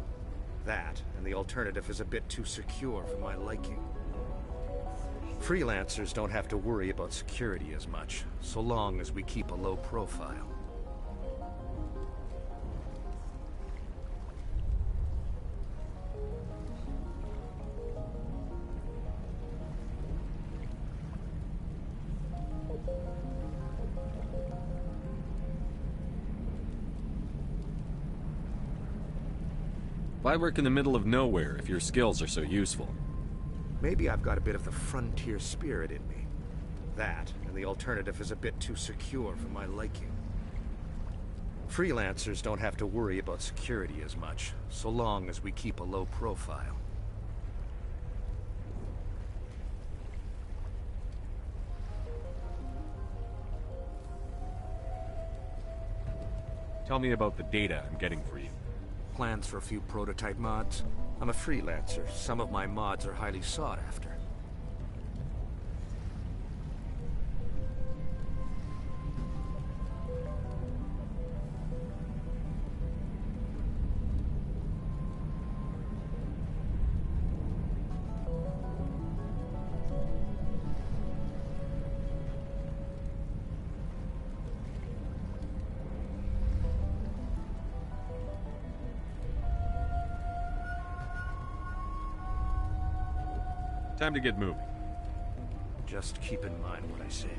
E: That, and the alternative is a bit too secure for my liking. Freelancers don't have to worry about security as much, so long as we keep a low profile.
D: Why work in the middle of nowhere if your skills are so useful?
E: Maybe I've got a bit of the frontier spirit in me. That, and the alternative is a bit too secure for my liking. Freelancers don't have to worry about security as much, so long as we keep a low profile.
D: Tell me about the data I'm getting for you.
E: Plans for a few prototype mods. I'm a freelancer. Some of my mods are highly sought after.
D: Time to get moving.
E: Just keep in mind what I said.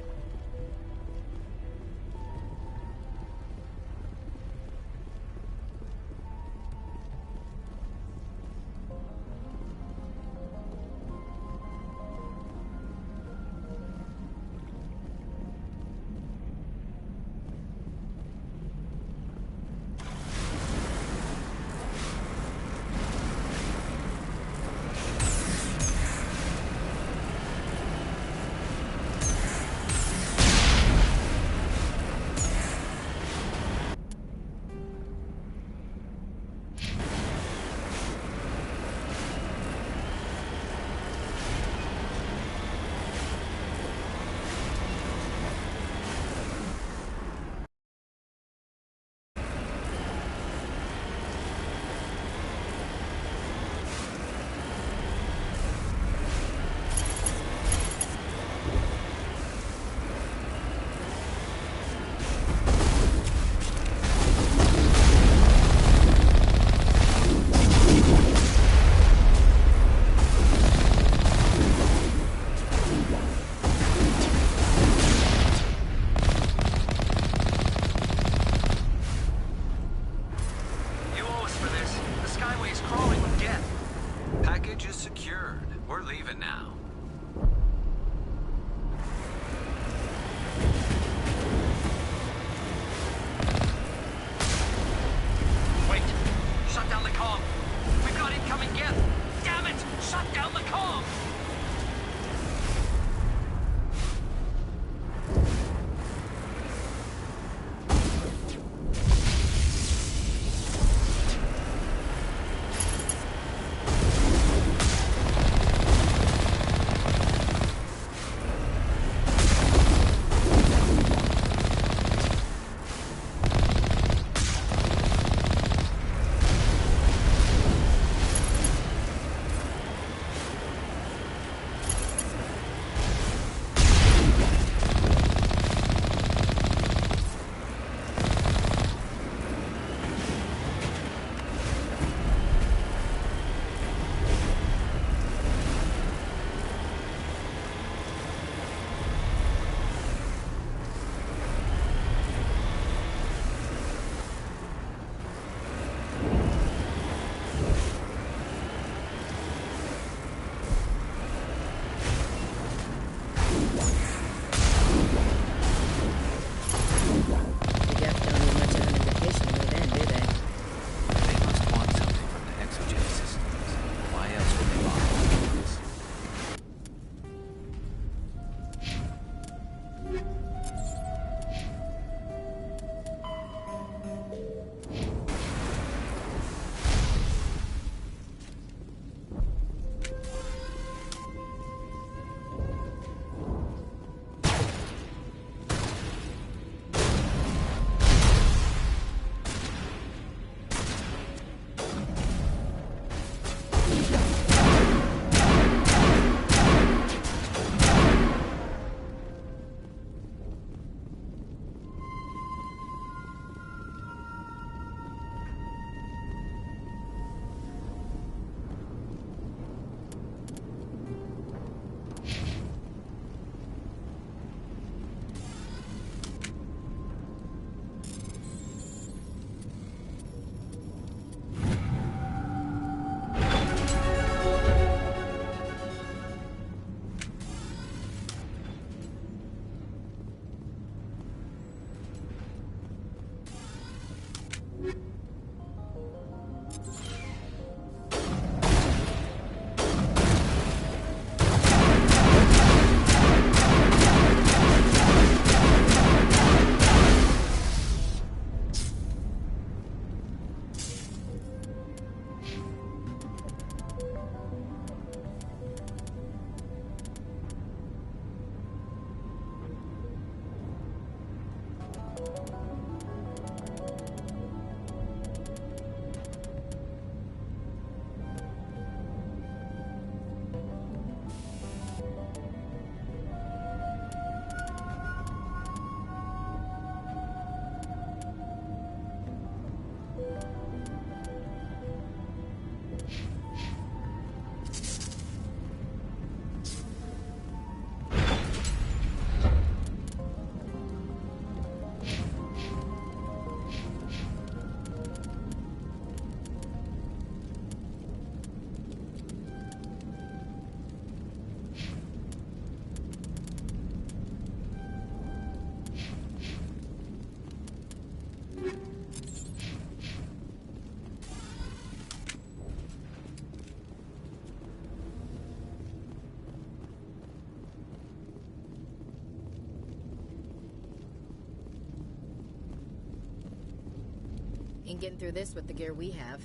B: Ain't getting through this with the gear we have.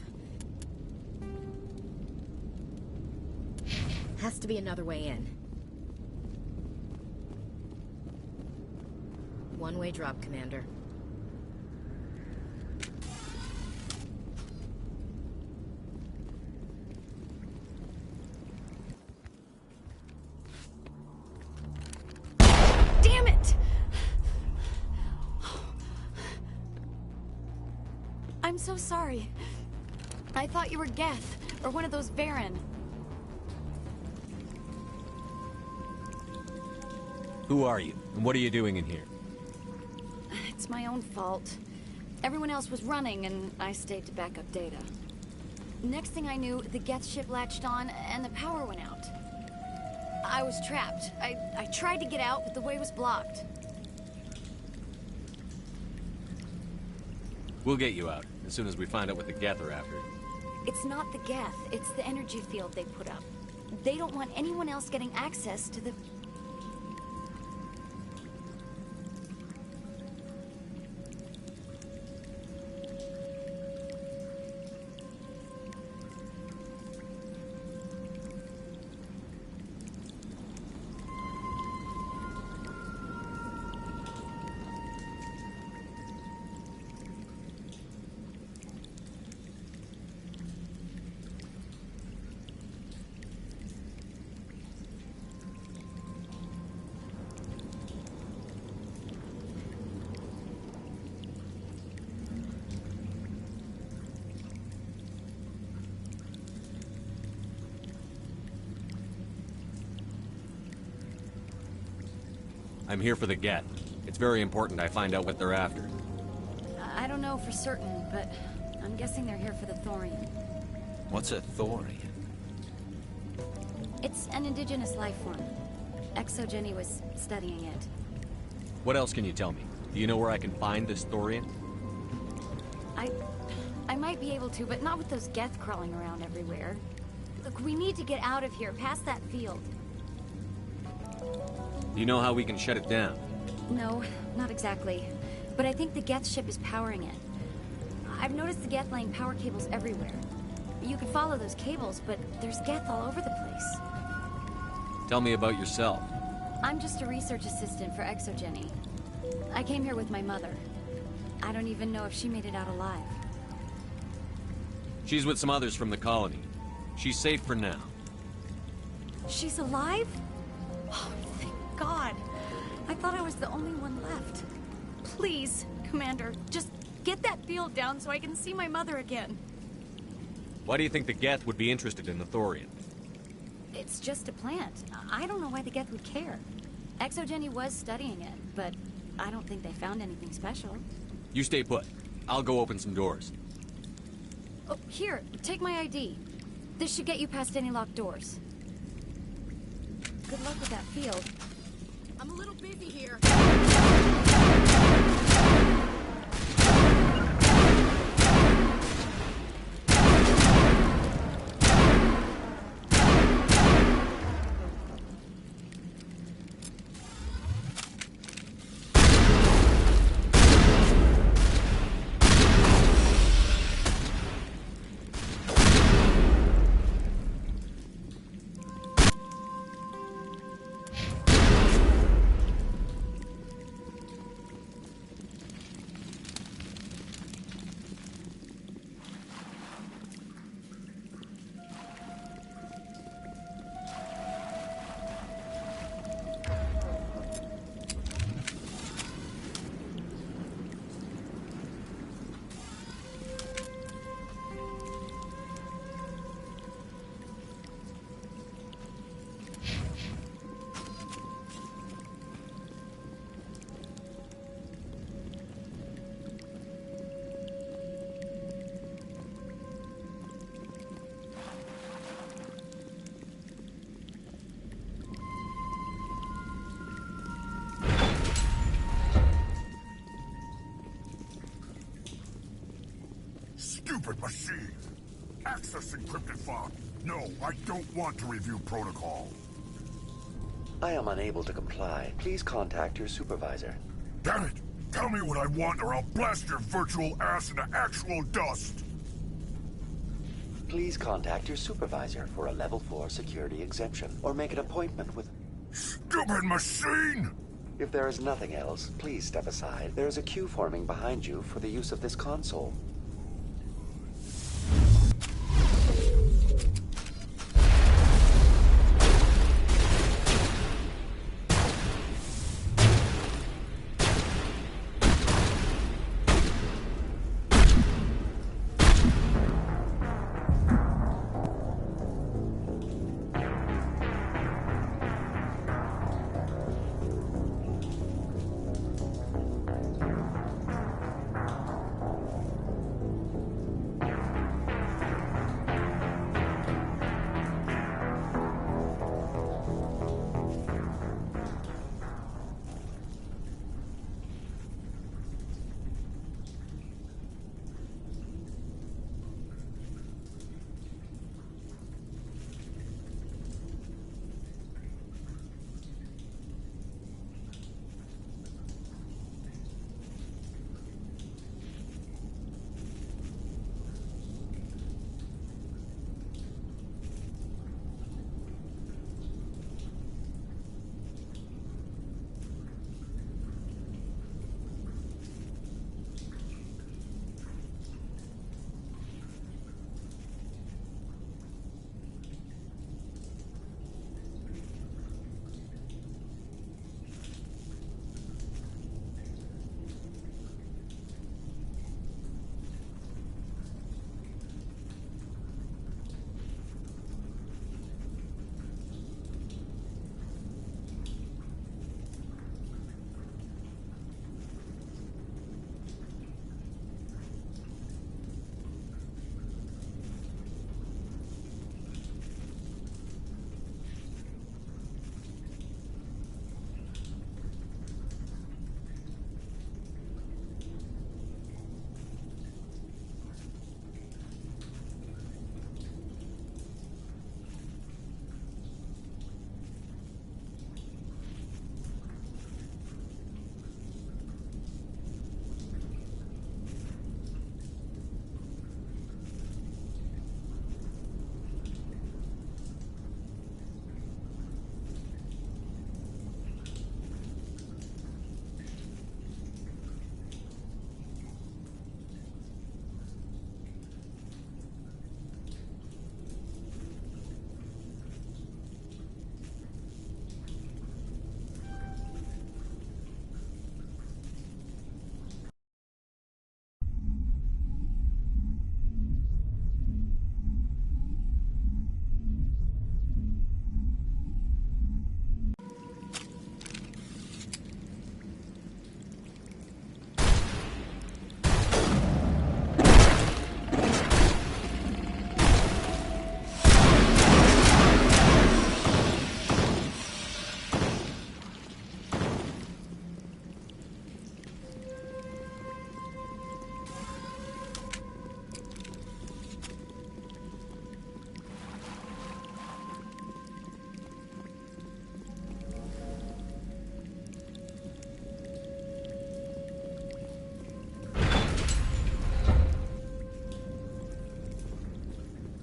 B: Has to be another way in. One-way drop, Commander.
P: Damn it! I'm so sorry. I thought you were Geth, or one of those Baron.
D: Who are you, and what are you doing in here?
P: It's my own fault. Everyone else was running, and I stayed to back up data. Next thing I knew, the Geth ship latched on, and the power went out. I was trapped. I tried to get out, but the way was blocked.
D: We'll get you out, as soon as we find out what the Geth are after.
P: It's not the Geth, it's the energy field they put up. They don't want anyone else getting access to the...
D: I'm here for the Geth. It's very important I find out what they're after.
P: I don't know for certain, but I'm guessing they're here for the thorium.
G: What's a thorium?
P: It's an indigenous life form. Exogeny was studying it.
D: What else can you tell me? Do you know where I can find this thorium?
P: I might be able to, but not with those Geth crawling around everywhere. Look, we need to get out of here, past that field.
D: Do you know how we can shut it down?
P: No, not exactly. But I think the Geth ship is powering it. I've noticed the Geth laying power cables everywhere. You could follow those cables, but there's Geth all over the place.
D: Tell me about yourself.
P: I'm just a research assistant for Exogeny. I came here with my mother. I don't even know if she made it out alive.
D: She's with some others from the colony. She's safe for now.
P: She's alive? Oh, thank God. I thought I was the only one left. Please, Commander, just get that field down so I can see my mother again.
D: Why do you think the Geth would be interested in the thorium?
P: It's just a plant. I don't know why the Geth would care. Exogeny was studying it, but I don't think they found anything special.
D: You stay put. I'll go open some doors.
P: Oh, here, take my ID. This should get you past any locked doors. Good luck with that field.
B: I'm a little busy here.
T: Stupid machine! Access encrypted file. No, I don't want to review protocol.
U: I am unable to comply. Please contact your supervisor.
T: Damn it! Tell me what I want or I'll blast your virtual ass into actual dust!
U: Please contact your supervisor for a level 4 security exemption, or make an appointment with...
T: Stupid machine!
U: If there is nothing else, please step aside. There is a queue forming behind you for the use of this console.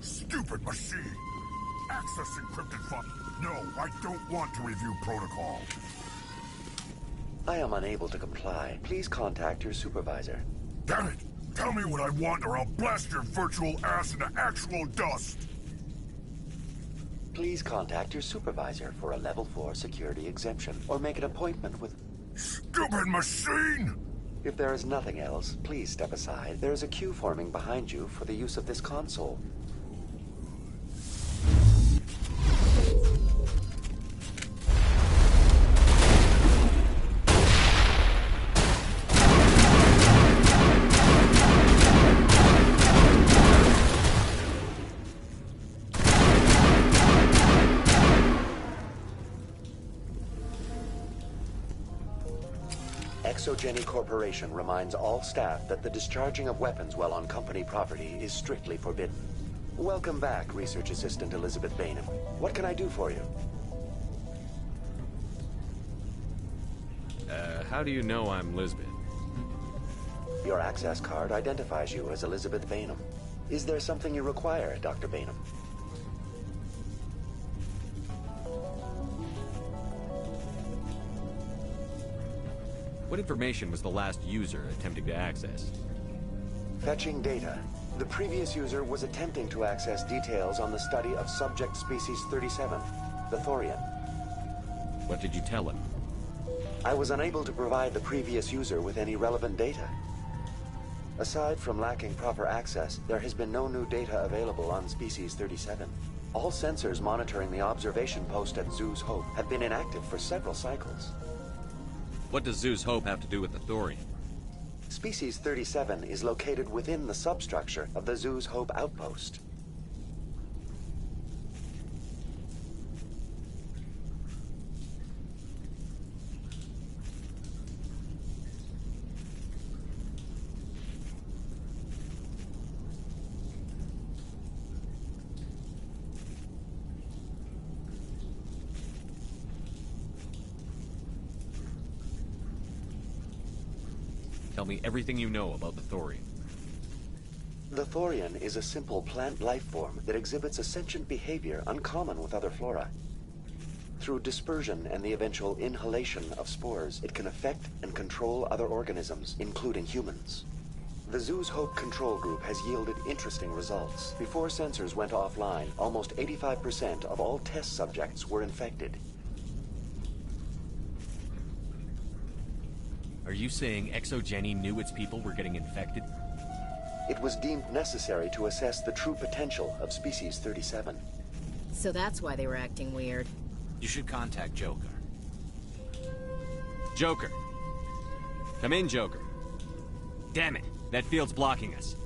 T: Stupid machine! Access encrypted file. No, I don't want to review protocol.
U: I am unable to comply. Please contact your supervisor.
T: Damn it! Tell me what I want or I'll blast your virtual ass into actual dust!
U: Please contact your supervisor for a level 4 security exemption, or make an appointment with...
T: Stupid machine!
U: If there is nothing else, please step aside. There is a queue forming behind you for the use of this console. Exogeny Corporation reminds all staff that the discharging of weapons while on company property is strictly forbidden. Welcome back, Research Assistant Elizabeth Bainham. What can I do for you?
D: How do you know I'm Lisbon?
U: Your access card identifies you as Elizabeth Bainham. Is there something you require, Dr. Bainham?
D: What information was the last user attempting to access?
U: Fetching data. The previous user was attempting to access details on the study of subject species 37, the Thorian.
D: What did you tell him?
U: I was unable to provide the previous user with any relevant data. Aside from lacking proper access, there has been no new data available on species 37. All sensors monitoring the observation post at Zeus Hope have been inactive for several cycles.
D: What does Zeus Hope have to do with the Thorian?
U: Species 37 is located within the substructure of the Zeus Hope outpost.
D: Tell me everything you know about the Thorian.
U: The Thorian is a simple plant life form that exhibits a sentient behavior uncommon with other flora. Through dispersion and the eventual inhalation of spores, it can affect and control other organisms, including humans. The Zeus Hope control group has yielded interesting results. Before sensors went offline, almost 85% of all test subjects were infected.
D: Are you saying ExoGeni knew its people were getting infected?
U: It was deemed necessary to assess the true potential of species 37.
B: So that's why they were acting weird.
A: You should contact Joker.
D: Joker! Come in, Joker. Damn it! That field's blocking us.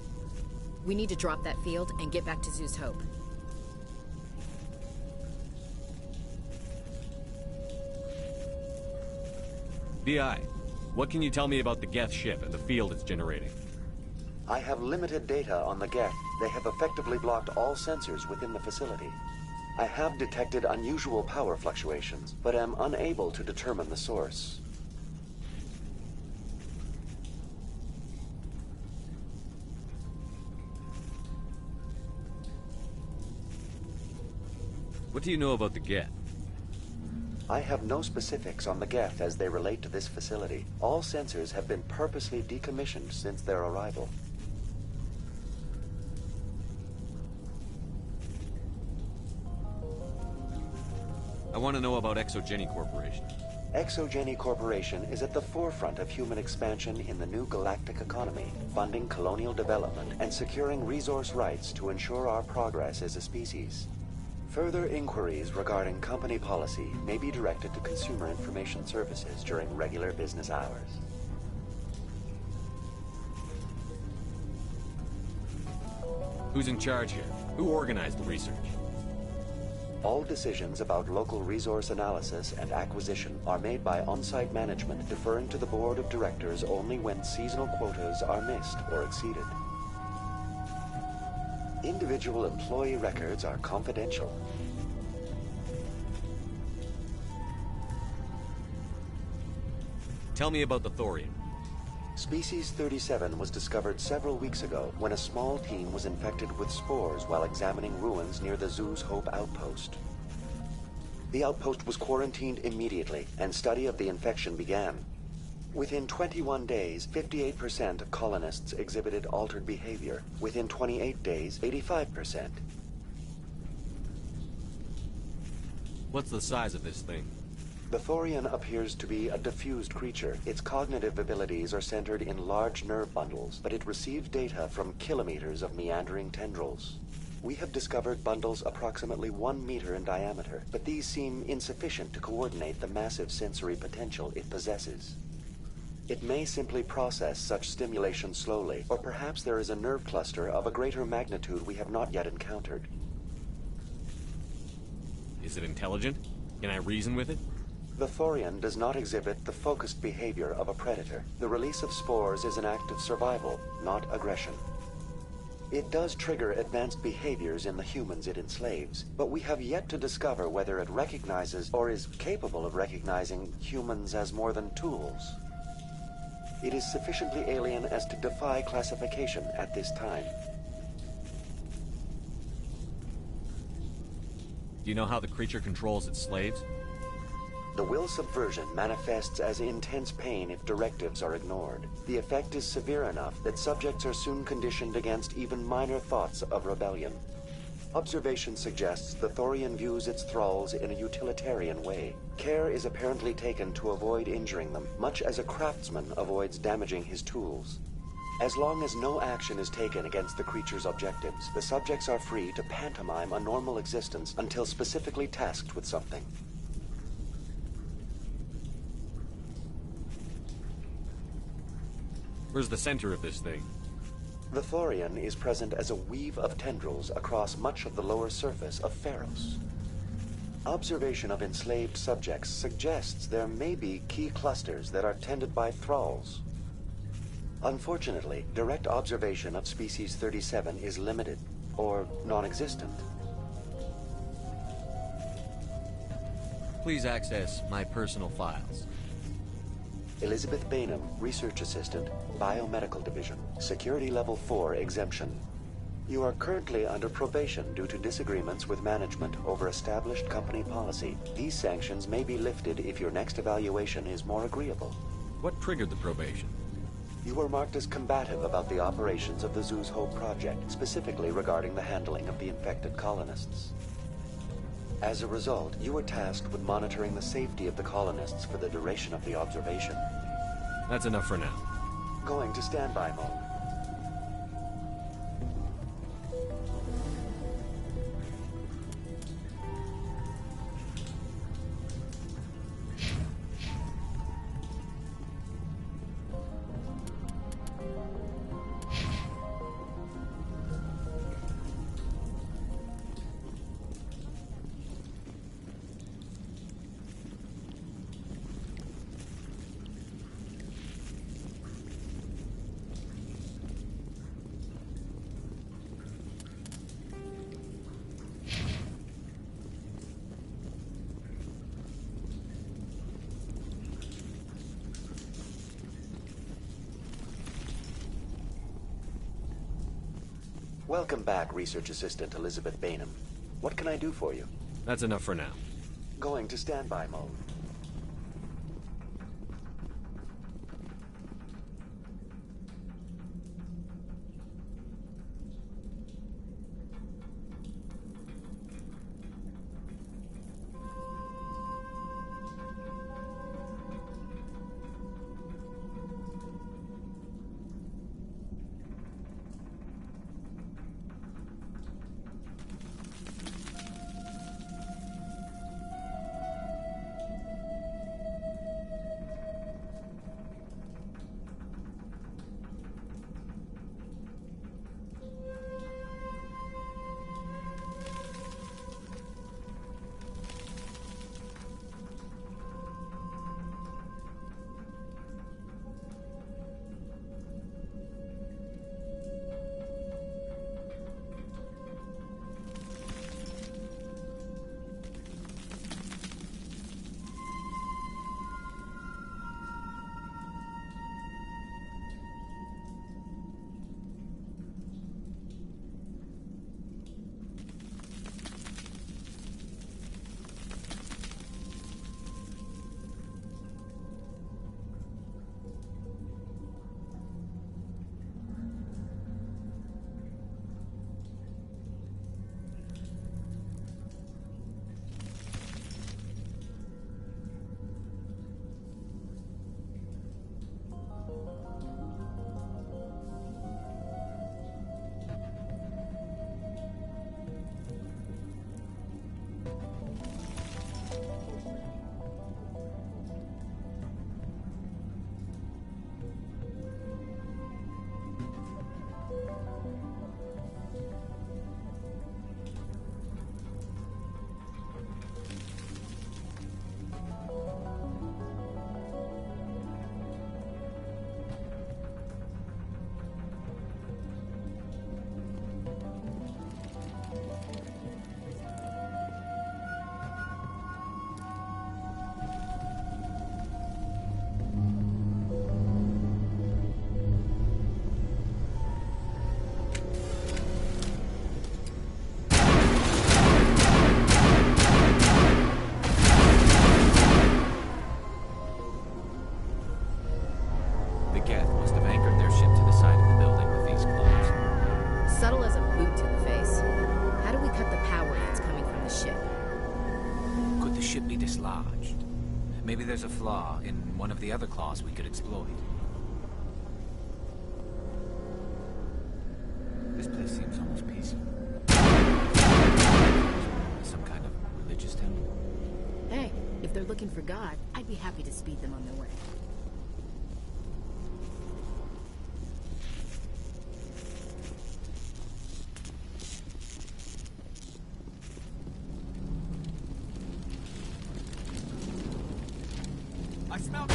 B: We need to drop that field and get back to Zeus Hope.
D: VI, what can you tell me about the Geth ship and the field it's generating?
U: I have limited data on the Geth. They have effectively blocked all sensors within the facility. I have detected unusual power fluctuations, but am unable to determine the source.
D: What do you know about the Geth?
U: I have no specifics on the Geth as they relate to this facility. All sensors have been purposely decommissioned since their arrival.
D: I want to know about ExoGeni Corporation.
U: ExoGeni Corporation is at the forefront of human expansion in the new galactic economy, funding colonial development and securing resource rights to ensure our progress as a species. Further inquiries regarding company policy may be directed to Consumer Information Services during regular business hours.
D: Who's in charge here? Who organized the research?
U: All decisions about local resource analysis and acquisition are made by on-site management, deferring to the board of directors only when seasonal quotas are missed or exceeded. Individual employee records are confidential.
D: Tell me about the Thorian.
U: Species 37 was discovered several weeks ago when a small team was infected with spores while examining ruins near the Zeus Hope outpost. The outpost was quarantined immediately, and study of the infection began. Within 21 days, 58% of colonists exhibited altered behavior. Within 28 days, 85%.
D: What's the size of this thing?
U: The Thorian appears to be a diffused creature. Its cognitive abilities are centered in large nerve bundles, but it receives data from kilometers of meandering tendrils. We have discovered bundles approximately 1 meter in diameter, but these seem insufficient to coordinate the massive sensory potential it possesses. It may simply process such stimulation slowly, or perhaps there is a nerve cluster of a greater magnitude we have not yet encountered.
D: Is it intelligent? Can I reason with it?
U: The Thorian does not exhibit the focused behavior of a predator. The release of spores is an act of survival, not aggression. It does trigger advanced behaviors in the humans it enslaves, but we have yet to discover whether it recognizes or is capable of recognizing humans as more than tools. It is sufficiently alien as to defy classification at this time.
D: Do you know how the creature controls its slaves?
U: The will subversion manifests as intense pain if directives are ignored. The effect is severe enough that subjects are soon conditioned against even minor thoughts of rebellion. Observation suggests the Thorian views its thralls in a utilitarian way. Care is apparently taken to avoid injuring them, much as a craftsman avoids damaging his tools. As long as no action is taken against the creature's objectives, the subjects are free to pantomime a normal existence until specifically tasked with something.
D: Where's the center of this thing?
U: The Thorian is present as a weave of tendrils across much of the lower surface of Feros. Observation of enslaved subjects suggests there may be key clusters that are tended by thralls. Unfortunately, direct observation of Species 37 is limited, or non-existent.
D: Please access my personal files.
U: Elizabeth Bainham, Research Assistant, Biomedical Division, Security Level 4 exemption. You are currently under probation due to disagreements with management over established company policy. These sanctions may be lifted if your next evaluation is more agreeable.
D: What triggered the probation?
U: You were marked as combative about the operations of the Zeus Hope project, specifically regarding the handling of the infected colonists. As a result, you were tasked with monitoring the safety of the colonists for the duration of the observation.
D: That's enough for now.
U: Going to standby mode. Welcome back, Research Assistant Elizabeth Bainham. What can I do for you?
D: That's enough for now.
U: Going to standby mode.
A: Maybe there's a flaw in one of the other claws we could exploit. This place seems almost peaceful. Some kind of religious temple.
B: Hey, if they're looking for God, I'd be happy to speed them on their way.
D: I smell.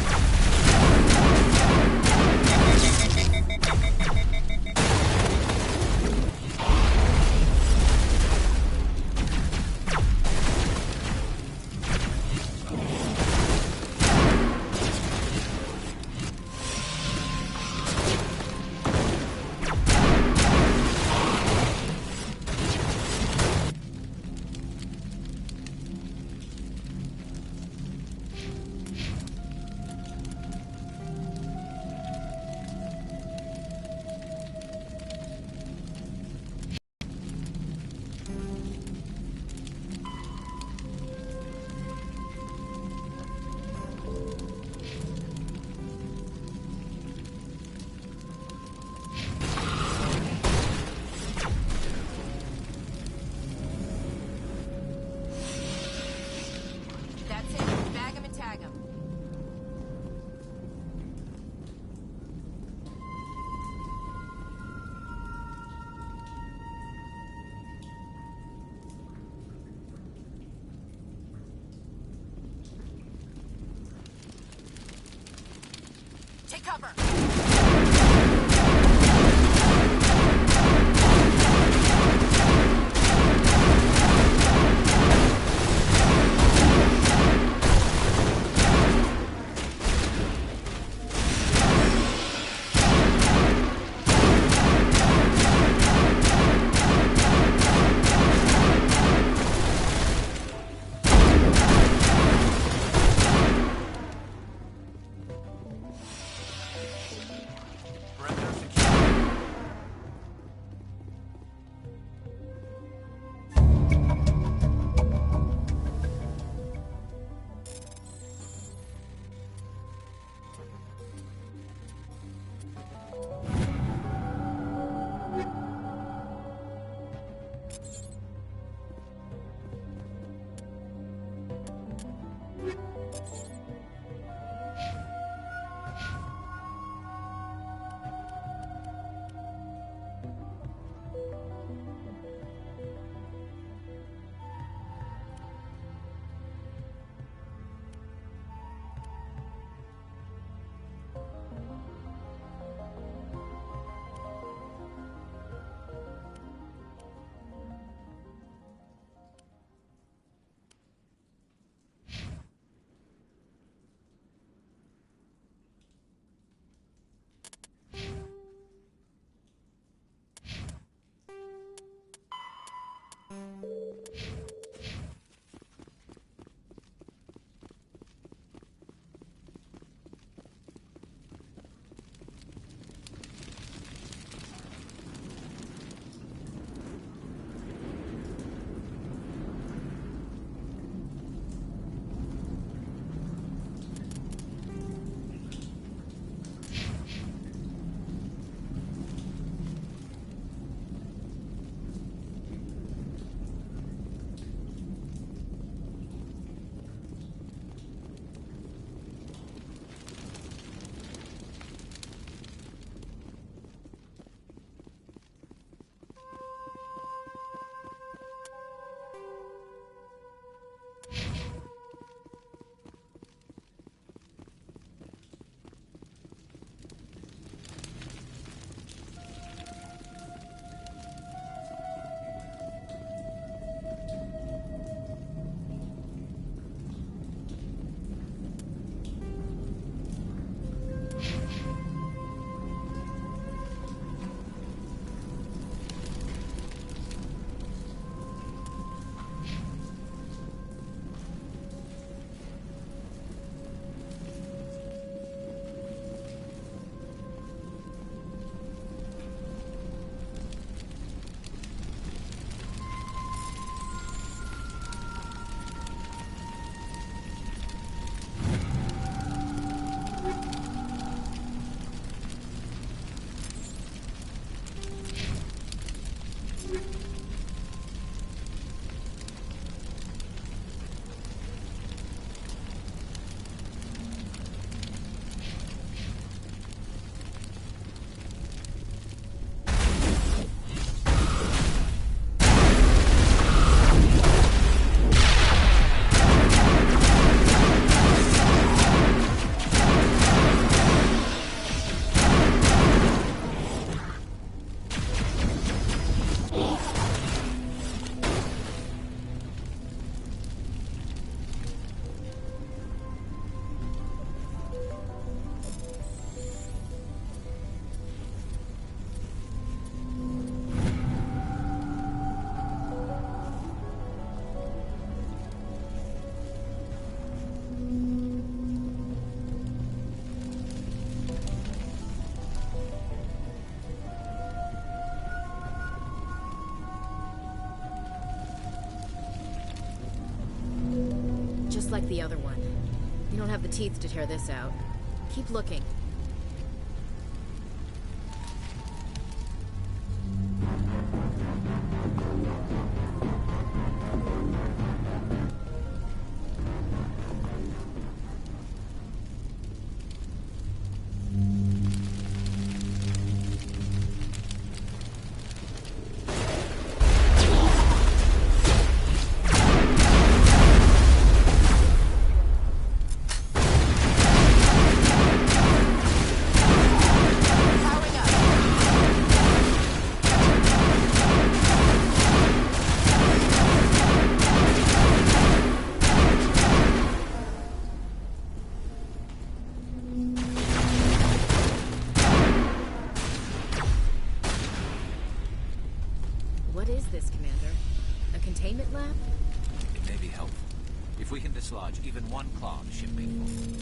B: That's it. Bag him and tag him. Take cover. like the other one. You don't have the teeth to tear this out. Keep looking. What is this, Commander? A containment lab?
A: It may be helpful. If we can dislodge even one claw, the ship may fall.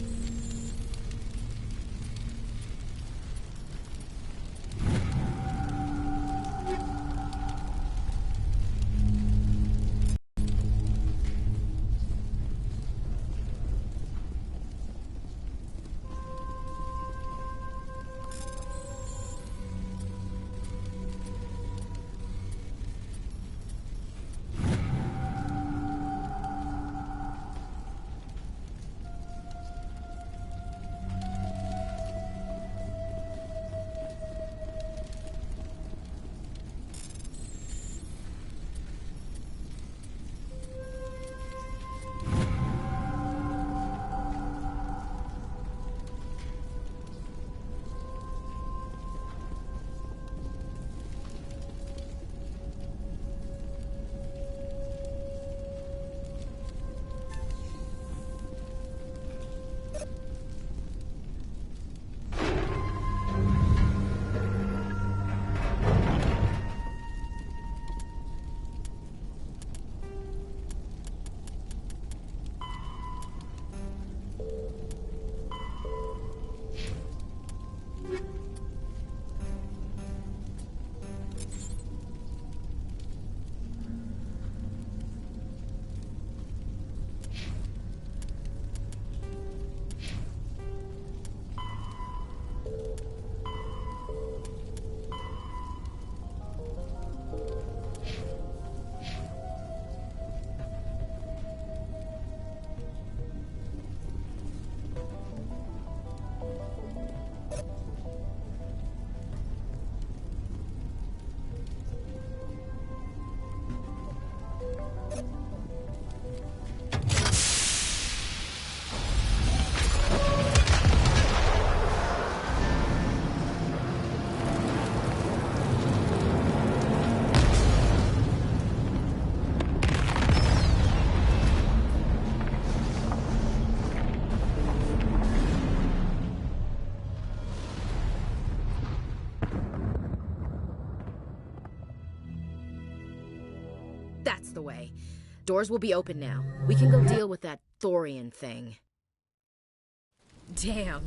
B: That's the way. Doors will be open now. We can go deal with that Thorian thing. Damn.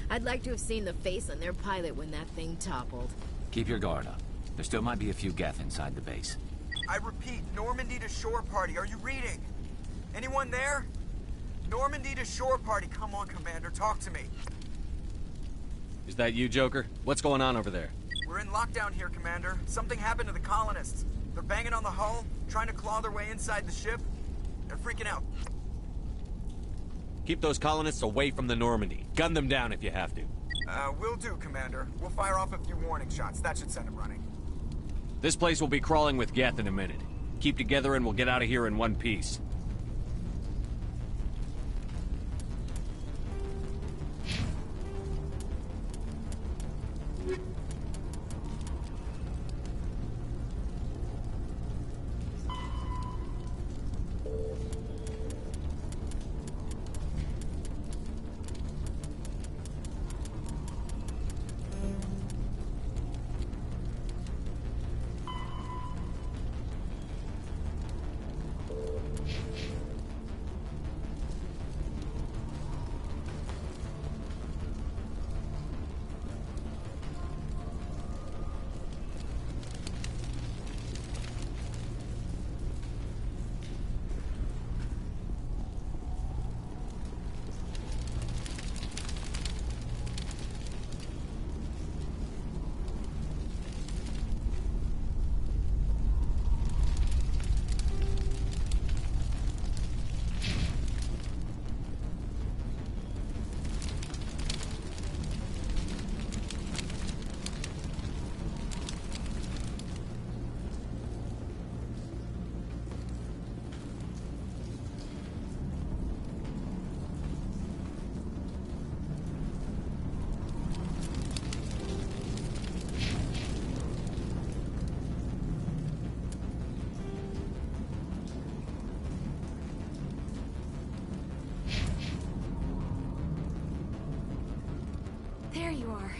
B: I'd like to have seen the face on their pilot when that thing toppled.
A: Keep your guard up. There still might be a few Geth inside the base.
C: I repeat, Normandy to shore party. Are you reading? Anyone there? Normandy to shore party. Come on, Commander. Talk to me.
D: Is that you, Joker? What's going on over there?
C: We're in lockdown here, Commander. Something happened to the colonists. They're banging on the hull, trying to claw their way inside the ship. They're freaking out.
D: Keep those colonists away from the Normandy. Gun them down if you have to.
C: Will do, Commander. We'll fire off a few warning shots. That should send them running.
D: This place will be crawling with Geth in a minute. Keep together and we'll get out of here in one piece.
M: you are.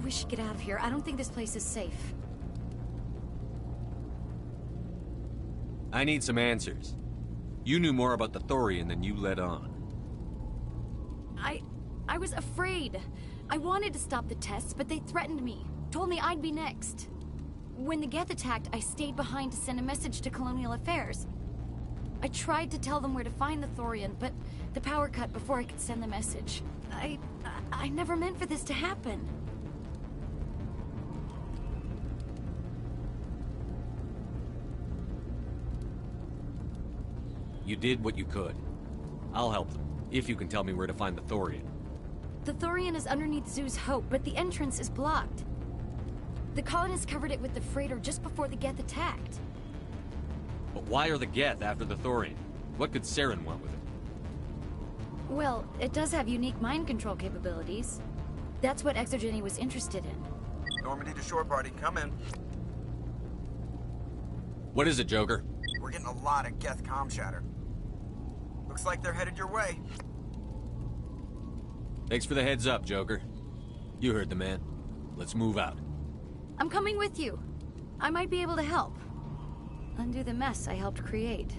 M: We should get out of here. I don't think this place is safe.
D: I need some answers. You knew more about the Thorian than you let on.
M: I was afraid. I wanted to stop the tests, but they threatened me. Told me I'd be next. When the Geth attacked, I stayed behind to send a message to Colonial Affairs. I tried to tell them where to find the Thorian, but the power cut before I could send the message. I never meant for this to happen.
D: You did what you could. I'll help them, if you can tell me where to find the Thorian.
M: The Thorian is underneath Zoo's Hope, but the entrance is blocked. The colonists covered it with the freighter just before the Geth attacked.
D: But why are the Geth after the Thorian? What could Saren want with it?
M: Well, it does have unique mind control capabilities. That's what Exogeny was interested in.
C: Normandy to shore party, come in.
D: What is it, Joker?
C: We're getting a lot of Geth comm chatter. Looks like they're headed your way.
D: Thanks for the heads up, Joker. You heard the man. Let's move out.
M: I'm coming with you. I might be able to help. Undo the mess I helped create.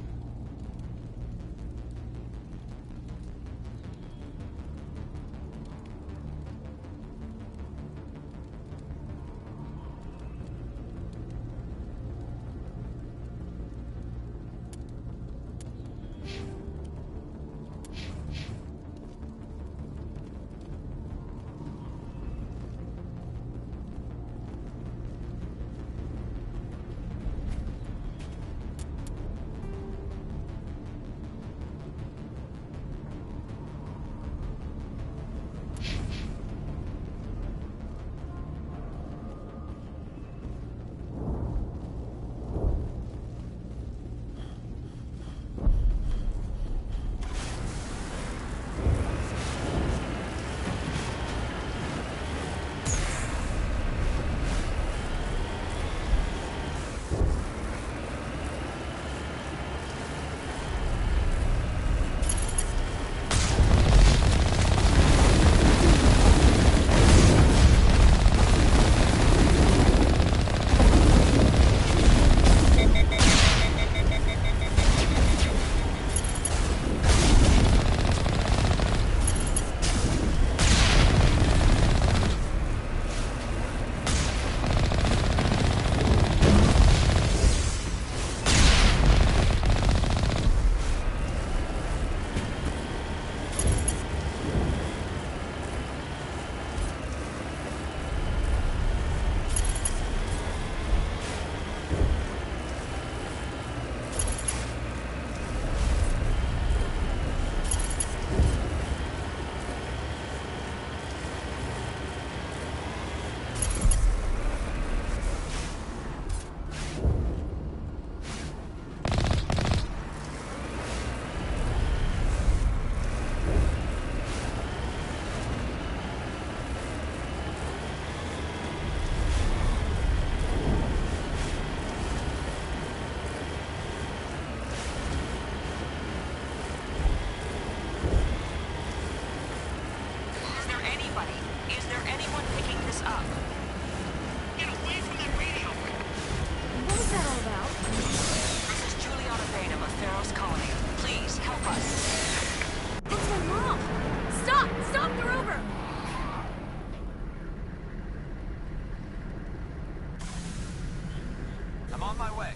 A: I'm on my way.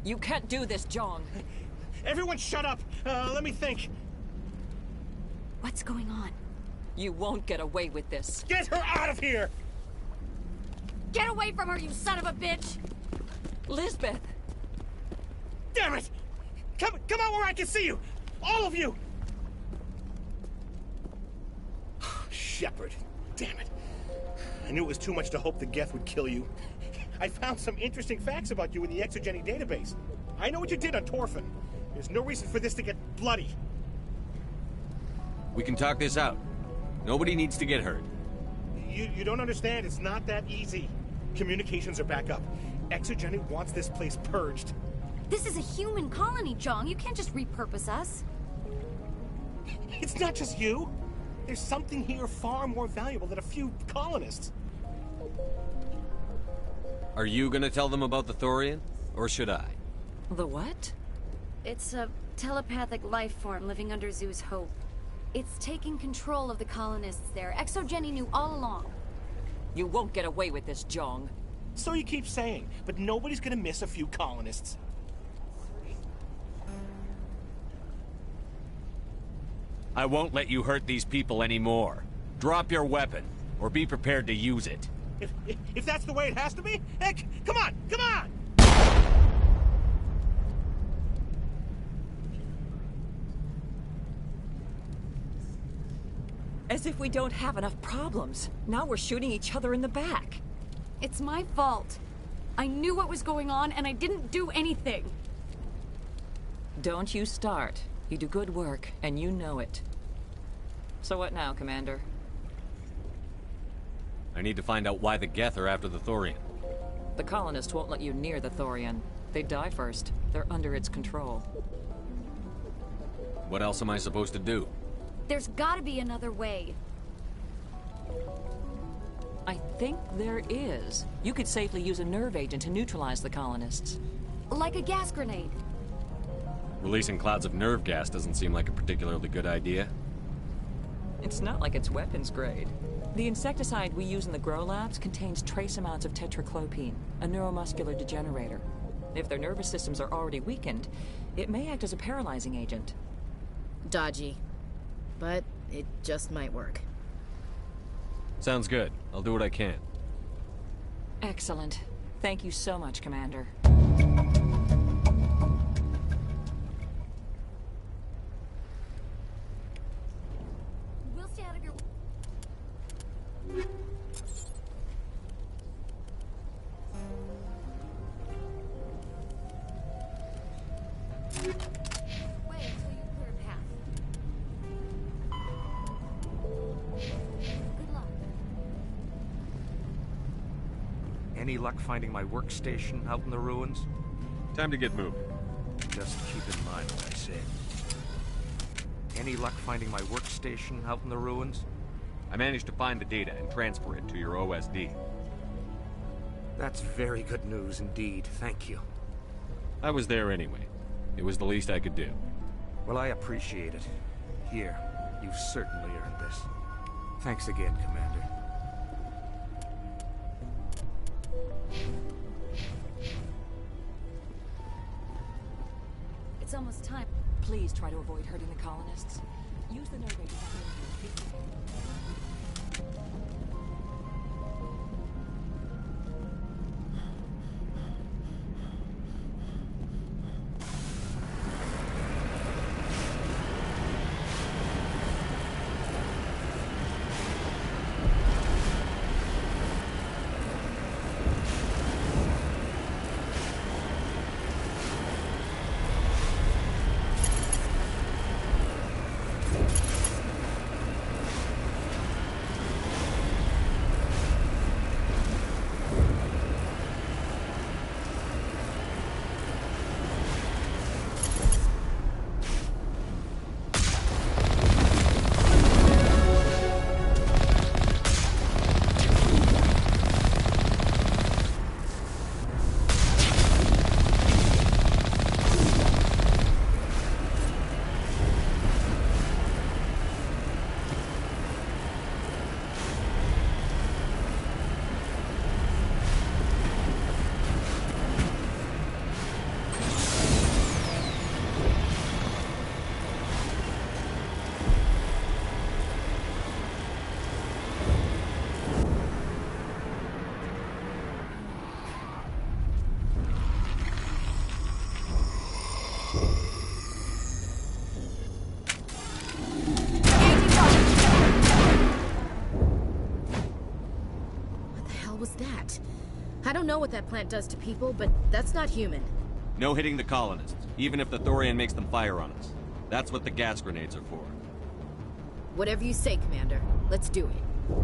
S: You can't do this, John.
R: Everyone shut up! Let me think.
M: What's going on?
S: You won't get away with this.
R: Get her out of here!
M: Get away from her, you son of a bitch!
S: Lisbeth!
R: Damn it! Come out where I can see you! All of you! Shepard. Damn it. I knew it was too much to hope the Geth would kill you. I found some interesting facts about you in the Exogeny database. I know what you did on Torfin. There's no reason for this to get bloody.
D: We can talk this out. Nobody needs to get hurt.
R: you don't understand. It's not that easy. Communications are back up. Exogeny wants this place purged.
J: This is a human colony, Jong. You can't just repurpose us.
R: It's not just you. There's something here far more valuable than a few colonists.
D: Are you gonna tell them about the Thorian? Or should I?
S: The what?
J: It's a telepathic life form living under Zeus' Hope. It's taking control of the colonists there. Exogeny knew all along.
S: You won't get away with this, Jong.
R: So you keep saying, but nobody's gonna miss a few colonists.
D: I won't let you hurt these people anymore. Drop your weapon, or be prepared to use it.
R: If that's the way it has to be, heck, come on, come on!
S: As if we don't have enough problems. Now we're shooting each other in the back.
J: It's my fault. I knew what was going on, and I didn't do anything.
S: Don't you start. You do good work, and you know it. So what now, Commander?
D: I need to find out why the Geth are after the Thorian.
S: The colonists won't let you near the Thorian. They'd die first. They're under its control.
D: What else am I supposed to do?
J: There's gotta be another way.
S: I think there is. You could safely use a nerve agent to neutralize the colonists.
J: Like a gas grenade.
D: Releasing clouds of nerve gas doesn't seem like a particularly good idea.
S: It's not like it's weapons grade. The insecticide we use in the grow labs contains trace amounts of tetraclopine, a neuromuscular degenerator. If their nervous systems are already weakened, it may act as a paralyzing agent.
B: Dodgy. But it just might work.
D: Sounds good. I'll do what I can.
S: Excellent. Thank you so much, Commander.
J: We'll stay out of your... Wait until you clear a path. Good luck.
E: Any luck finding my workstation out in the ruins?
D: Time to get moving.
E: Just keep in mind what I said. Any luck finding my workstation out in the ruins?
D: I managed to find the data and transfer it to your OSD.
E: That's very good news indeed. Thank you.
D: I was there anyway. It was the least I could do.
E: Well, I appreciate it. Here, you've certainly earned this. Thanks again, Commander.
J: It's almost time.
S: Please try to avoid hurting the colonists. Use the nerve agent.
B: I don't know what that plant does to people, but that's not human.
D: No hitting the colonists, even if the Thorian makes them fire on us. That's what the gas grenades are for.
B: Whatever you say, Commander. Let's do it.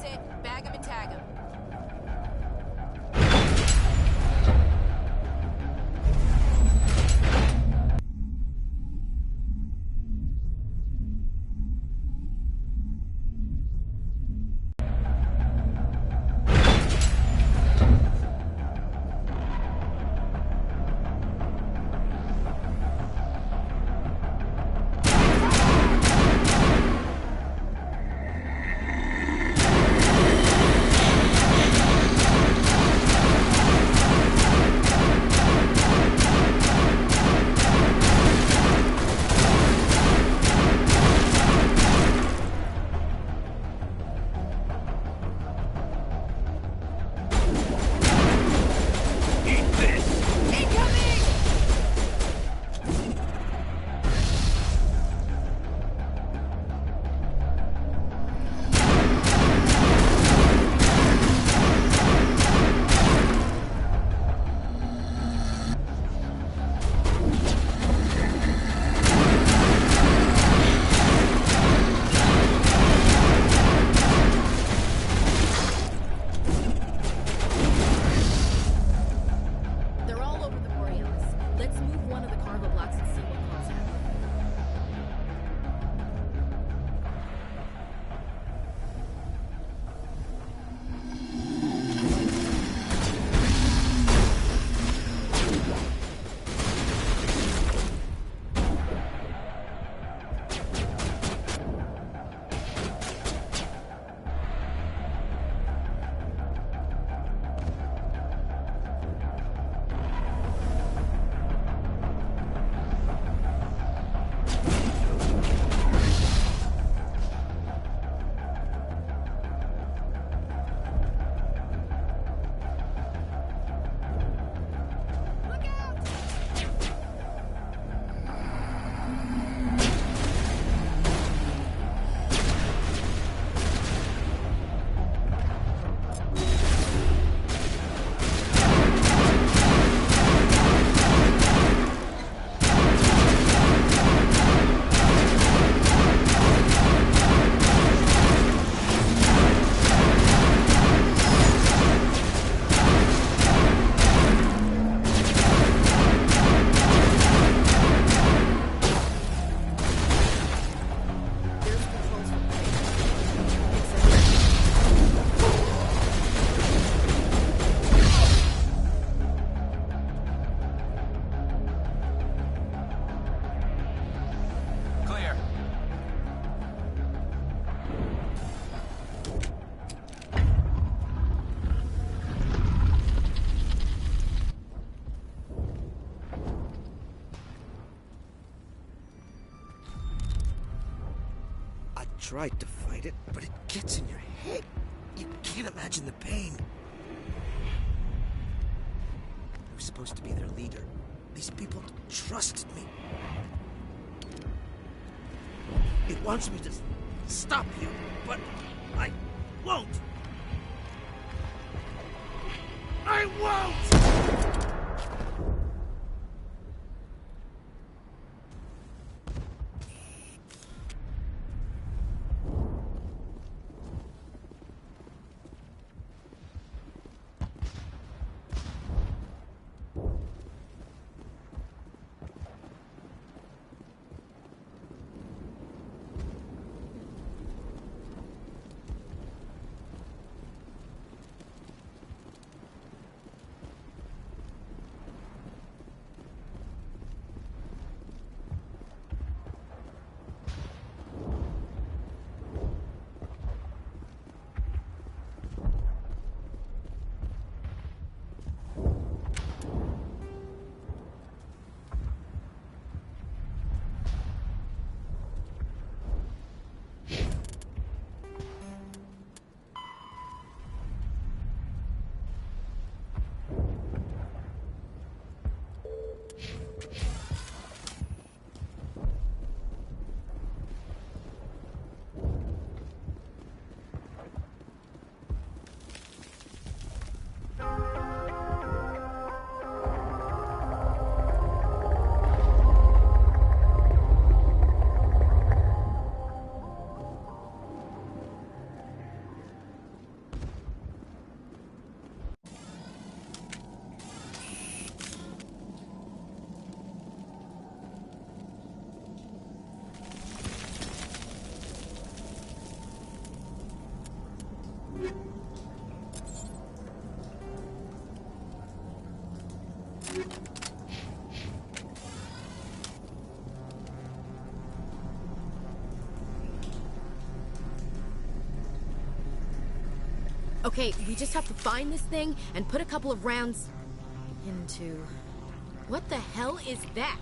B: That's it. Bag him and tag him.
E: Tried to fight it, but it gets in your head. You can't imagine the pain. I was supposed to be their leader. These people trusted me. It wants me to stop you, but I won't. I won't!
B: Okay, we just have to find this thing and put a couple of rounds into... What the hell is that?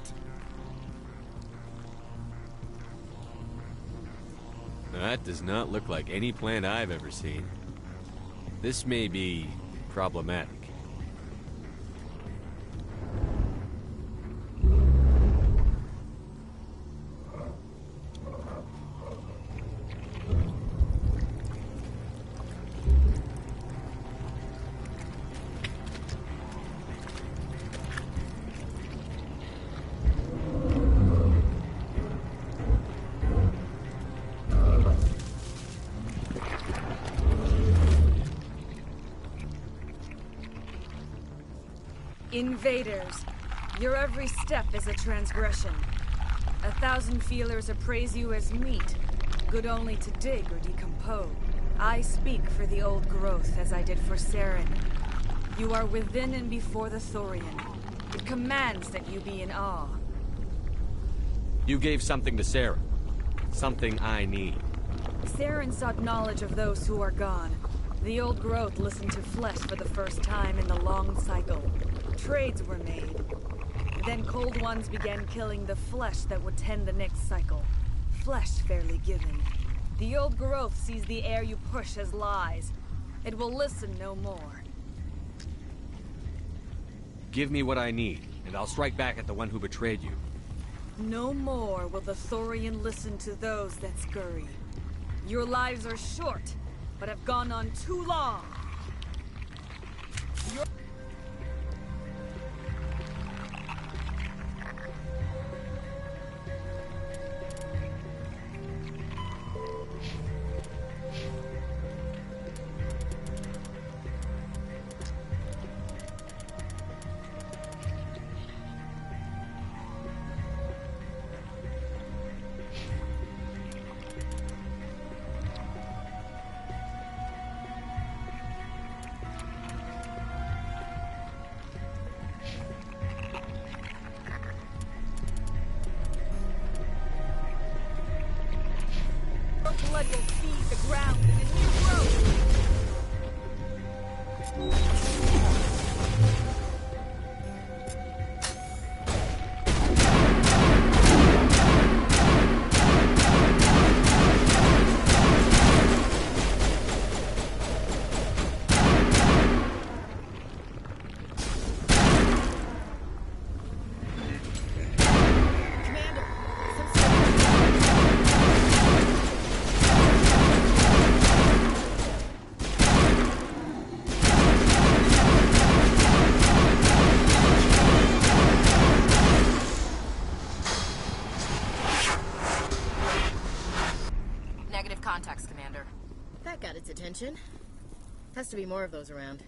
D: That does not look like any plant I've ever seen. This may be problematic.
H: Invaders, your every step is a transgression. 1,000 feelers appraise you as meat, good only to dig or decompose. I speak for the old growth as I did for Saren. You are within and before the Thorian. It commands that you be in awe.
D: You gave something to Sarah. Something I need.
H: Saren sought knowledge of those who are gone. The old growth listened to flesh for the first time in the long cycle. Trades were made. Then cold ones began killing the flesh that would tend the next cycle. Flesh fairly given. The old growth sees the air you push as lies. It will listen no more.
D: Give me what I need, and I'll strike back at the one who betrayed you.
H: No more will the Thorian listen to those that scurry. Your lives are short, but have gone on too long. Blood will feed the ground in a new growth.
B: Negative contacts, Commander. That got its attention. Has to be more of those around.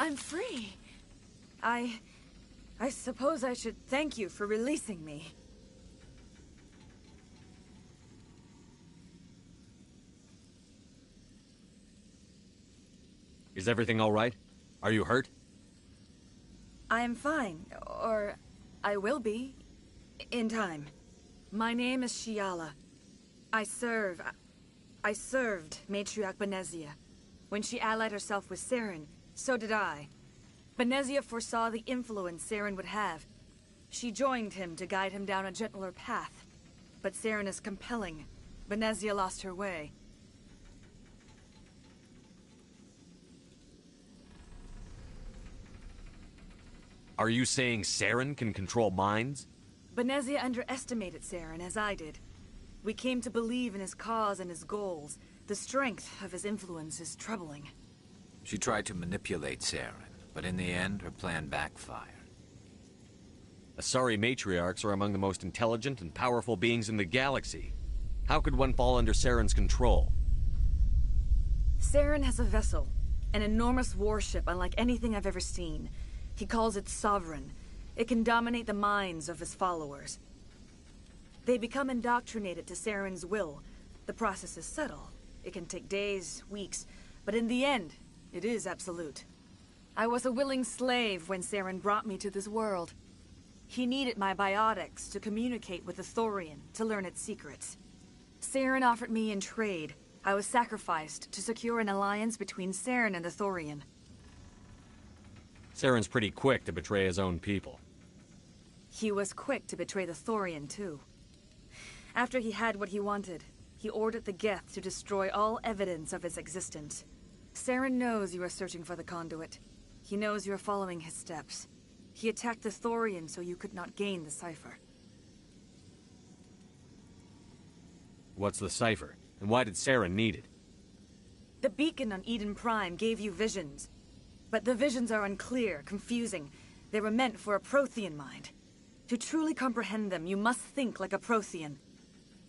H: I'm free. I suppose I should thank you for releasing me.
D: Is everything all right? Are you hurt?
H: I am fine, or I will be, in time. My name is Shiala. I served Matriarch Benezia. When she allied herself with Saren, so did I. Benezia foresaw the influence Saren would have. She joined him to guide him down a gentler path. But Saren is compelling. Benezia lost her way.
D: Are you saying Saren can control minds?
H: Benezia underestimated Saren, as I did. We came to believe in his cause and his goals. The strength of his influence is troubling.
A: She tried to manipulate Saren, but in the end, her plan backfired.
D: Asari matriarchs are among the most intelligent and powerful beings in the galaxy. How could one fall under Saren's control?
H: Saren has a vessel, an enormous warship unlike anything I've ever seen. He calls it Sovereign. It can dominate the minds of his followers. They become indoctrinated to Saren's will. The process is subtle. It can take days, weeks, but in the end, it is absolute. I was a willing slave when Saren brought me to this world. He needed my biotics to communicate with the Thorian, to learn its secrets. Saren offered me in trade. I was sacrificed to secure an alliance between Saren and the Thorian.
D: Saren's pretty quick to betray his own people.
H: He was quick to betray the Thorian, too. After he had what he wanted, he ordered the Geth to destroy all evidence of its existence. Saren knows you are searching for the conduit. He knows you are following his steps. He attacked the Thorian so you could not gain the cipher.
D: What's the cipher? And why did Saren need it?
H: The beacon on Eden Prime gave you visions. But the visions are unclear, confusing. They were meant for a Prothean mind. To truly comprehend them, you must think like a Prothean.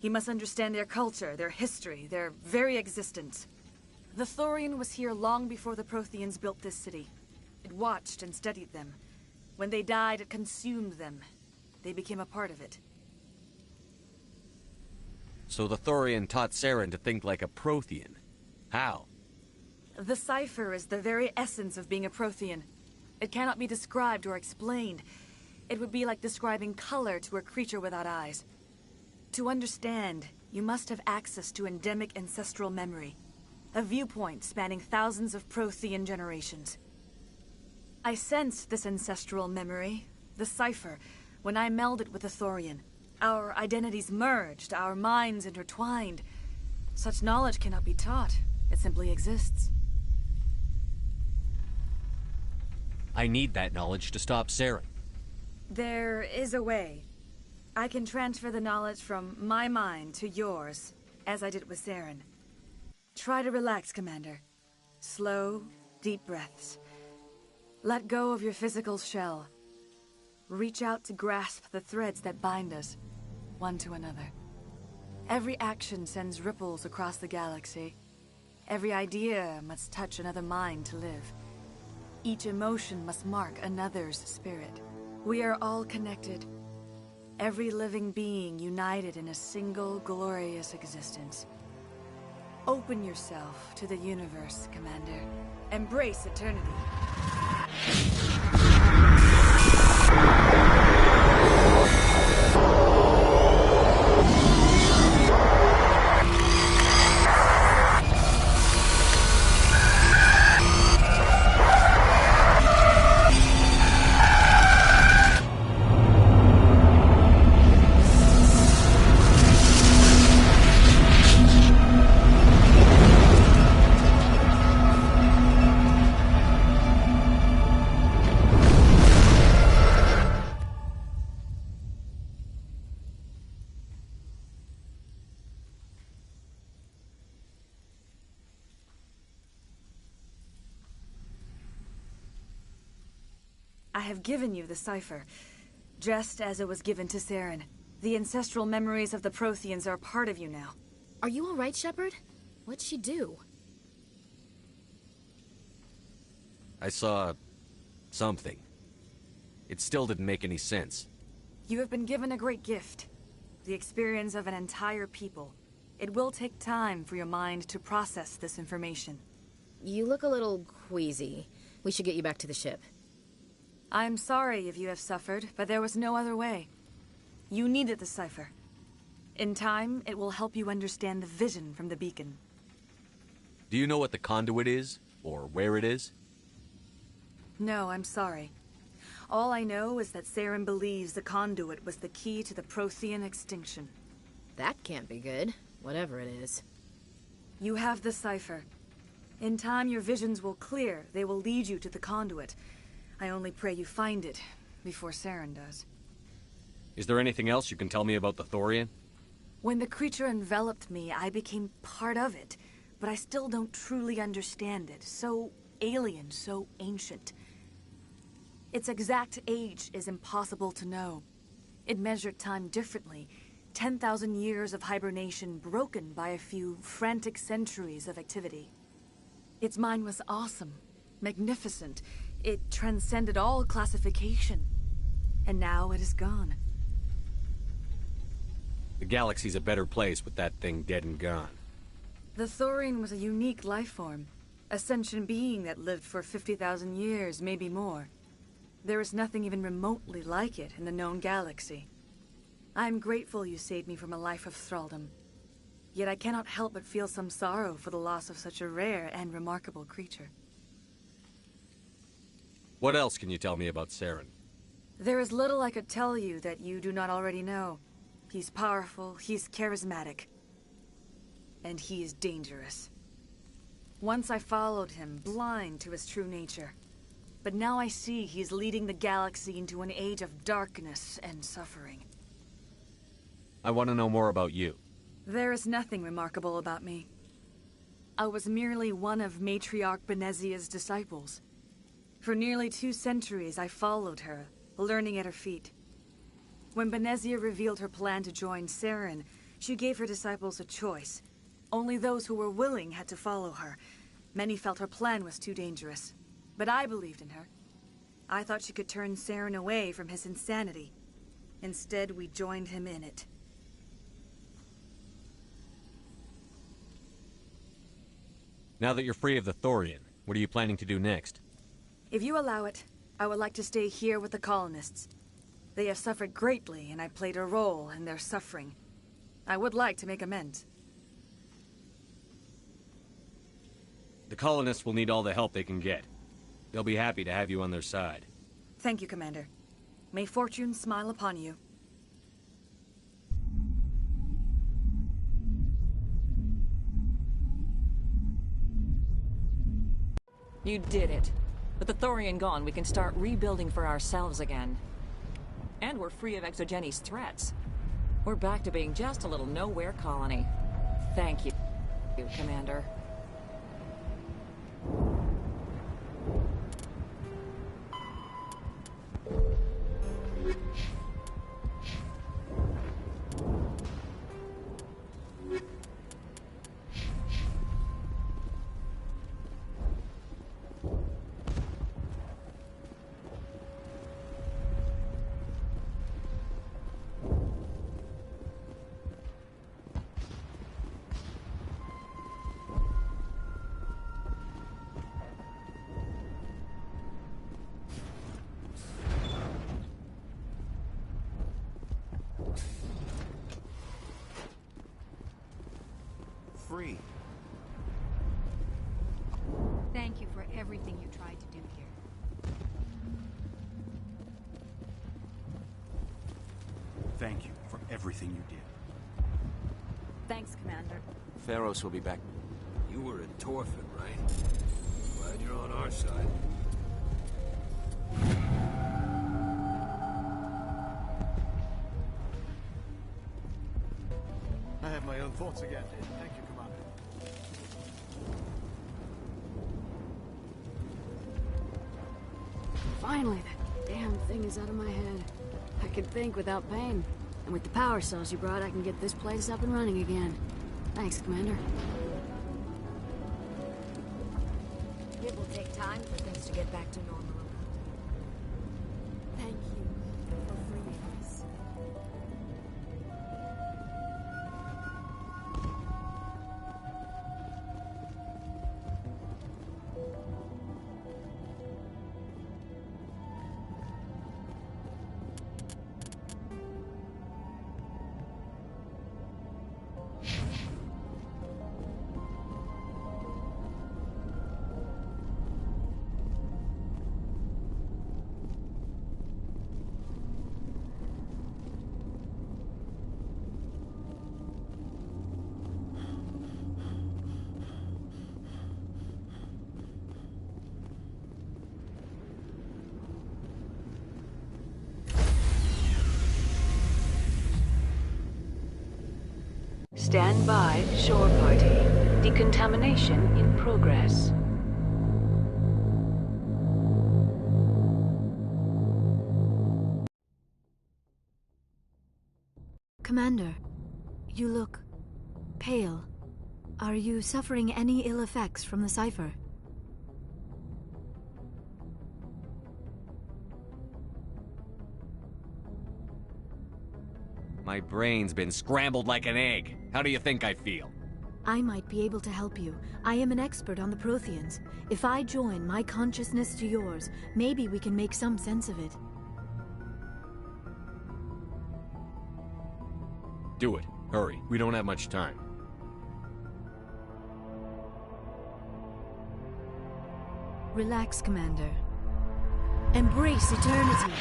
H: You must understand their culture, their history, their very existence. The Thorian was here long before the Protheans built this city. It watched and studied them. When they died, it consumed them. They became a part of it.
D: So the Thorian taught Saren to think like a Prothean. How?
H: The cipher is the very essence of being a Prothean. It cannot be described or explained. It would be like describing color to a creature without eyes. To understand, you must have access to endemic ancestral memory. A viewpoint spanning thousands of Prothean generations. I sensed this ancestral memory, the cipher, when I melded with the Thorian. Our identities merged, our minds intertwined. Such knowledge cannot be taught. It simply exists.
D: I need that knowledge to stop Saren.
H: There is a way. I can transfer the knowledge from my mind to yours, as I did with Saren. Try to relax, Commander. Slow, deep breaths. Let go of your physical shell. Reach out to grasp the threads that bind us, one to another. Every action sends ripples across the galaxy. Every idea must touch another mind to live. Each emotion must mark another's spirit. We are all connected. Every living being united in a single glorious existence. Open yourself to the universe, Commander. Embrace eternity. I have given you the cipher, just as it was given to Saren. The ancestral memories of the Protheans are a part of you now.
B: Are you all right, Shepard? What'd she do?
D: I saw Something. It still didn't make any sense.
H: You have been given a great gift. The experience of an entire people. It will take time for your mind to process this information.
B: You look a little queasy. We should get you back to the ship.
H: I'm sorry if you have suffered, but there was no other way. You needed the cipher. In time, it will help you understand the vision from the beacon.
D: Do you know what the conduit is? Or where it is?
H: No, I'm sorry. All I know is that Saren believes the conduit was the key to the Prothean extinction.
B: That can't be good, whatever it is.
H: You have the cipher. In time, your visions will clear. They will lead you to the conduit. I only pray you find it before Saren does.
D: Is there anything else you can tell me about the Thorian?
H: When the creature enveloped me, I became part of it, but I still don't truly understand it. So alien, so ancient. Its exact age is impossible to know. It measured time differently. 10,000 years of hibernation broken by a few frantic centuries of activity. Its mind was awesome, magnificent. It transcended all classification. And now it is gone.
D: The galaxy's a better place with that thing dead and gone.
H: The Thorian was a unique life form. A sentient being that lived for 50,000 years, maybe more. There is nothing even remotely like it in the known galaxy. I am grateful you saved me from a life of thraldom. Yet I cannot help but feel some sorrow for the loss of such a rare and remarkable creature.
D: What else can you tell me about Saren?
H: There is little I could tell you that you do not already know. He's powerful, he's charismatic. And he is dangerous. Once I followed him, blind to his true nature. But now I see he's leading the galaxy into an age of darkness and suffering.
D: I want to know more about you.
H: There is nothing remarkable about me. I was merely one of Matriarch Benezia's disciples. For nearly 2 centuries I followed her, learning at her feet. When Benezia revealed her plan to join Saren, she gave her disciples a choice. Only those who were willing had to follow her. Many felt her plan was too dangerous. But I believed in her. I thought she could turn Saren away from his insanity. Instead, we joined him in it.
D: Now that you're free of the Thorian, what are you planning to do next?
H: If you allow it, I would like to stay here with the colonists. They have suffered greatly, and I played a role in their suffering. I would like to make amends.
D: The colonists will need all the help they can get. They'll be happy to have you on their side.
H: Thank you, Commander. May fortune smile upon you.
S: You did it. With the Thorian gone, we can start rebuilding for ourselves again. And we're free of Exogeni's threats. We're back to being just a little nowhere colony. Thank you, Commander.
O: Free.
K: Thank you for everything you tried to do here.
L: Thank you for everything you did.
H: Thanks, Commander.
A: Feros will be back.
N: You were in Torfin, right? Glad you're on our side.
V: I have my own thoughts again. Thank you, Commander.
P: Finally, that damn thing is out of my head. I can think without pain. And with the power cells you brought, I can get this place up and running again. Thanks, Commander.
M: It will take time for things to get back to normal.
P: Stand by, shore party. Decontamination in progress.
F: Commander, you look pale. Are you suffering any ill effects from the cipher?
D: My brain's been scrambled like an egg. How do you think I feel?
F: I might be able to help you. I am an expert on the Protheans. If I join my consciousness to yours, maybe we can make some sense of it.
D: Do it. Hurry. We don't have much time.
F: Relax, Commander. Embrace eternity.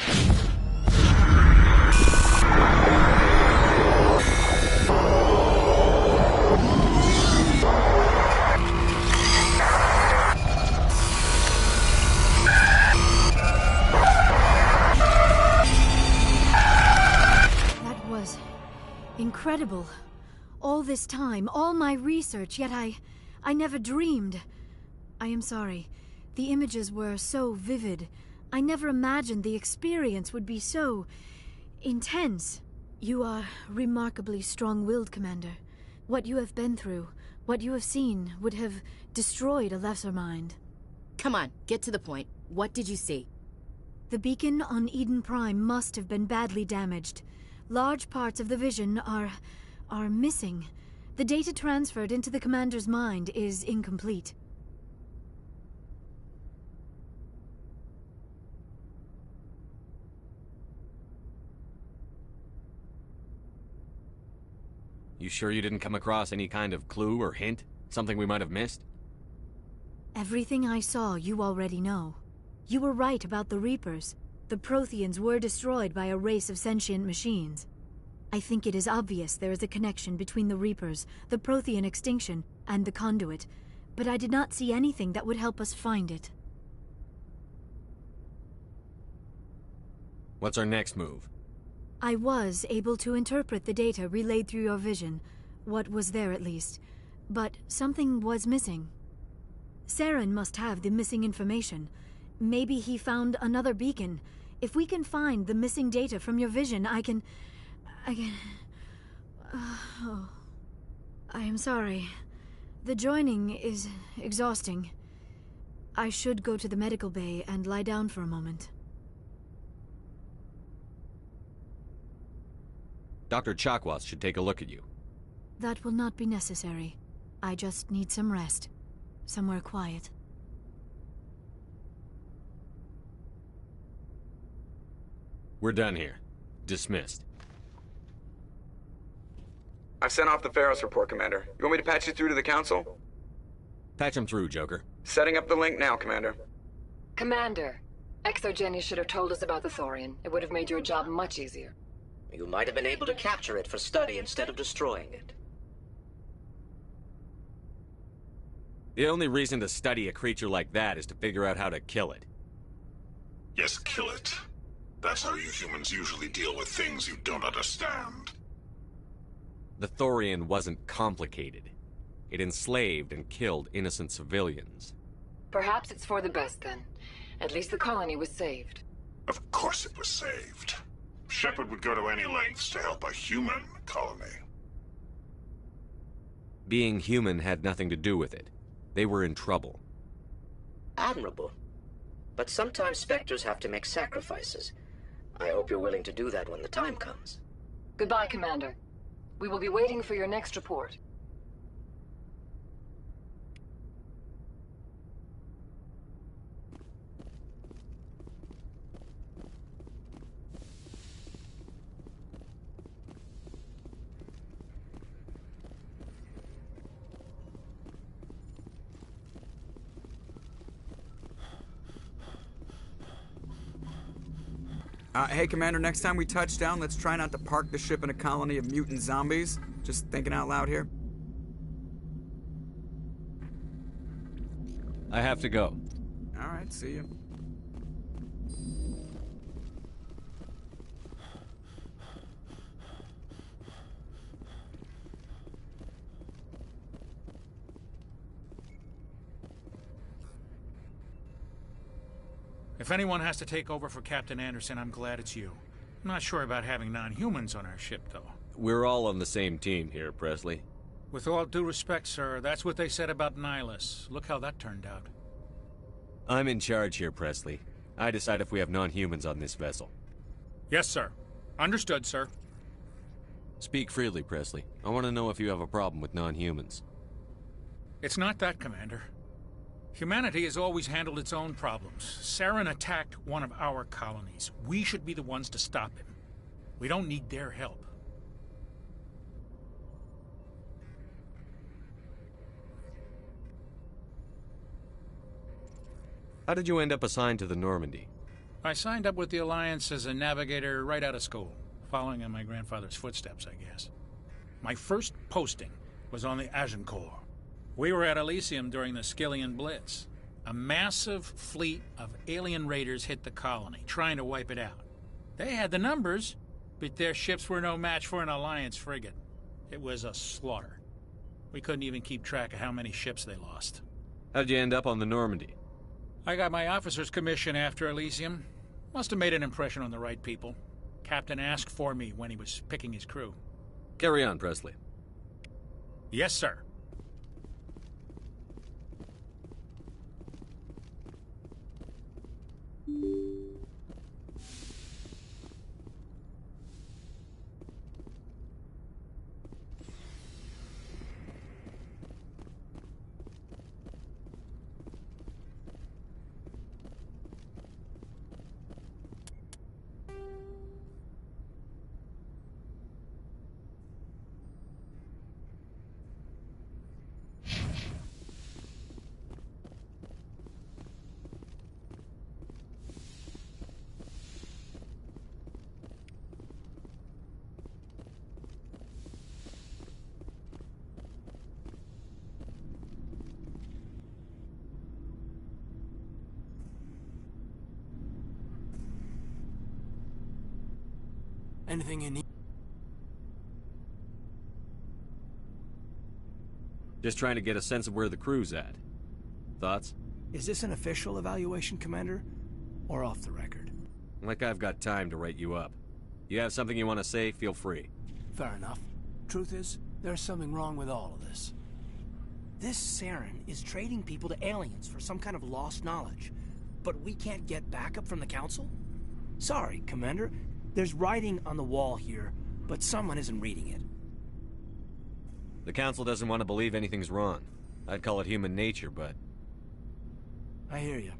F: That was incredible. All this time, all my research, yet I never dreamed. I am sorry. The images were so vivid. I never imagined the experience would be so intense. You are remarkably strong-willed, Commander. What you have been through, what you have seen, would have destroyed a lesser mind.
B: Come on, get to the point. What did you see?
F: The beacon on Eden Prime must have been badly damaged. Large parts of the vision are missing. The data transferred into the Commander's mind is incomplete.
D: You sure you didn't come across any kind of clue or hint? Something we might have missed?
F: Everything I saw, you already know. You were right about the Reapers. The Protheans were destroyed by a race of sentient machines. I think it is obvious there is a connection between the Reapers, the Prothean extinction, and the Conduit, but I did not see anything that would help us find it.
D: What's our next move?
F: I was able to interpret the data relayed through your vision, what was there at least, but something was missing. Saren must have the missing information. Maybe he found another beacon. If we can find the missing data from your vision, I can... Oh. I am sorry. The joining is exhausting. I should go to the medical bay and lie down for a moment.
D: Dr. Chakwas should take a look at you.
F: That will not be necessary. I just need some rest. Somewhere quiet.
D: We're done here. Dismissed.
I: I've sent off the Feros report, Commander. You want me to patch you through to the Council?
D: Patch him through, Joker.
I: Setting up the link now, Commander.
Q: Commander, ExoGeni should have told us about the Thorian. It would have made your job much easier.
G: You might have been able to capture it for study instead of destroying it.
D: The only reason to study a creature like that is to figure out how to kill it.
T: Yes, kill it. That's how you humans usually deal with things you don't understand.
D: The Thorian wasn't complicated. It enslaved and killed innocent civilians.
Q: Perhaps it's for the best, then. At least the colony was saved.
T: Of course it was saved. Shepard would go to any lengths to help a human colony.
D: Being human had nothing to do with it. They were in trouble.
G: Admirable. But sometimes Spectres have to make sacrifices. I hope you're willing to do that when the time comes.
Q: Goodbye, Commander. We will be waiting for your next report.
I: Hey, Commander, next time we touch down, let's try not to park the ship in a colony of mutant zombies. Just thinking out loud here.
D: I have to go.
I: All right, see you.
C: If anyone has to take over for Captain Anderson, I'm glad it's you. I'm not sure about having non-humans on our ship, though.
D: We're all on the same team here, Presley.
C: With all due respect, sir, that's what they said about Nihilus. Look how that turned out.
D: I'm in charge here, Presley. I decide if we have non-humans on this vessel.
C: Yes, sir. Understood, sir.
D: Speak freely, Presley. I want to know if you have a problem with non-humans.
C: It's not that, Commander. Humanity has always handled its own problems. Saren attacked one of our colonies. We should be the ones to stop him. We don't need their help.
D: How did you end up assigned to the Normandy?
C: I signed up with the Alliance as a navigator right out of school, following in my grandfather's footsteps, I guess. My first posting was on the Agincourt. We were at Elysium during the Skillian Blitz. A massive fleet of alien raiders hit the colony, trying to wipe it out. They had the numbers, but their ships were no match for an Alliance frigate. It was a slaughter. We couldn't even keep track of how many ships they lost.
D: How'd you end up on the Normandy?
C: I got my officer's commission after Elysium. Must have made an impression on the right people. Captain asked for me when he was picking his crew.
D: Carry on, Presley.
C: Yes, sir.
V: Anything you need?
D: Just trying to get a sense of where the crew's at. Thoughts?
V: Is this an official evaluation, Commander? Or off the record?
D: Like I've got time to write you up. You have something you want to say, feel free.
V: Fair enough. Truth is, there's something wrong with all of this. This Saren is trading people to aliens for some kind of lost knowledge. But we can't get backup from the Council? Sorry, Commander. There's writing on the wall here, but someone isn't reading it.
D: The Council doesn't want to believe anything's wrong. I'd call it human nature, but...
V: I hear you.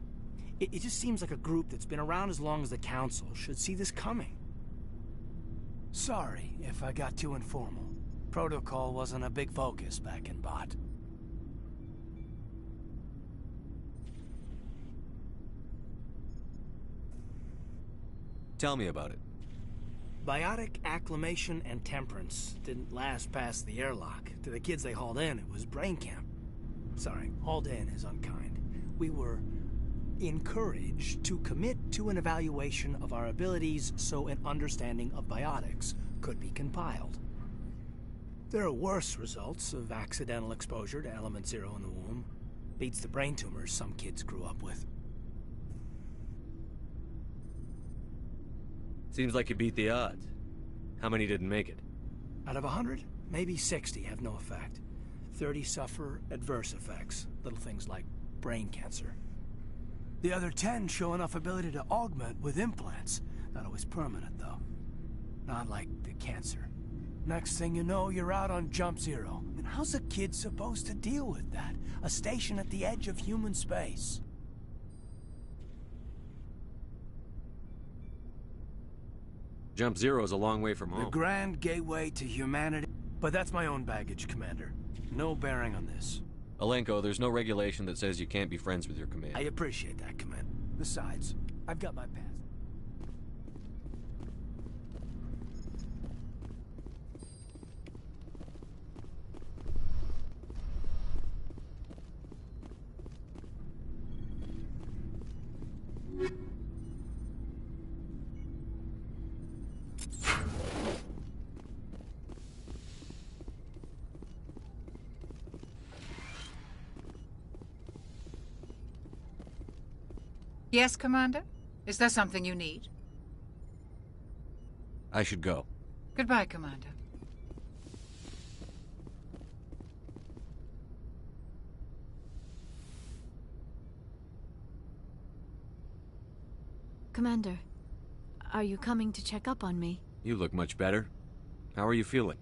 V: It just seems like a group that's been around as long as the Council should see this coming. Sorry if I got too informal. Protocol wasn't a big focus back in Bot.
D: Tell me about it.
V: Biotic acclimation and temperance didn't last past the airlock. To the kids they hauled in, it was brain camp. Sorry, hauled in is unkind. We were encouraged to commit to an evaluation of our abilities so an understanding of biotics could be compiled. There are worse results of accidental exposure to Element Zero in the womb. Beats the brain tumors some kids grew up with.
D: Seems like you beat the odds. How many didn't make it?
V: Out of 100, maybe 60 have no effect. 30 suffer adverse effects, little things like brain cancer. The other 10 show enough ability to augment with implants. Not always permanent, though. Not like the cancer. Next thing you know, you're out on Jump Zero. I mean, how's a kid supposed to deal with that? A station at the edge of human space.
D: Jump Zero is a long way from home.
V: The grand gateway to humanity. But that's my own baggage, Commander. No bearing on this.
D: Alenko, there's no regulation that says you can't be friends with your command.
V: I appreciate that, Commander. Besides, I've got my pass.
R: Yes, Commander? Is there something you need?
D: I should go.
R: Goodbye, Commander.
F: Commander, are you coming to check up on me?
D: You look much better. How are you feeling?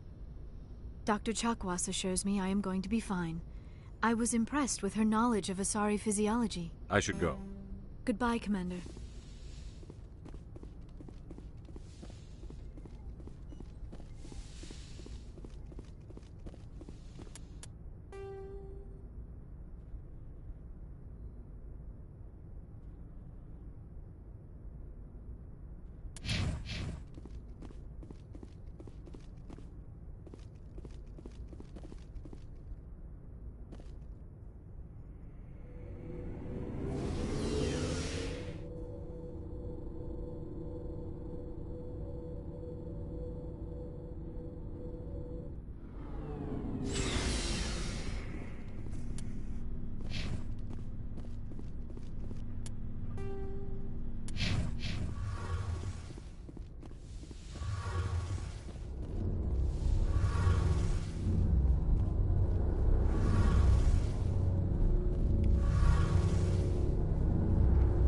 F: Dr. Chakwas assures me I am going to be fine. I was impressed with her knowledge of Asari physiology.
D: I should go.
F: Goodbye, Commander.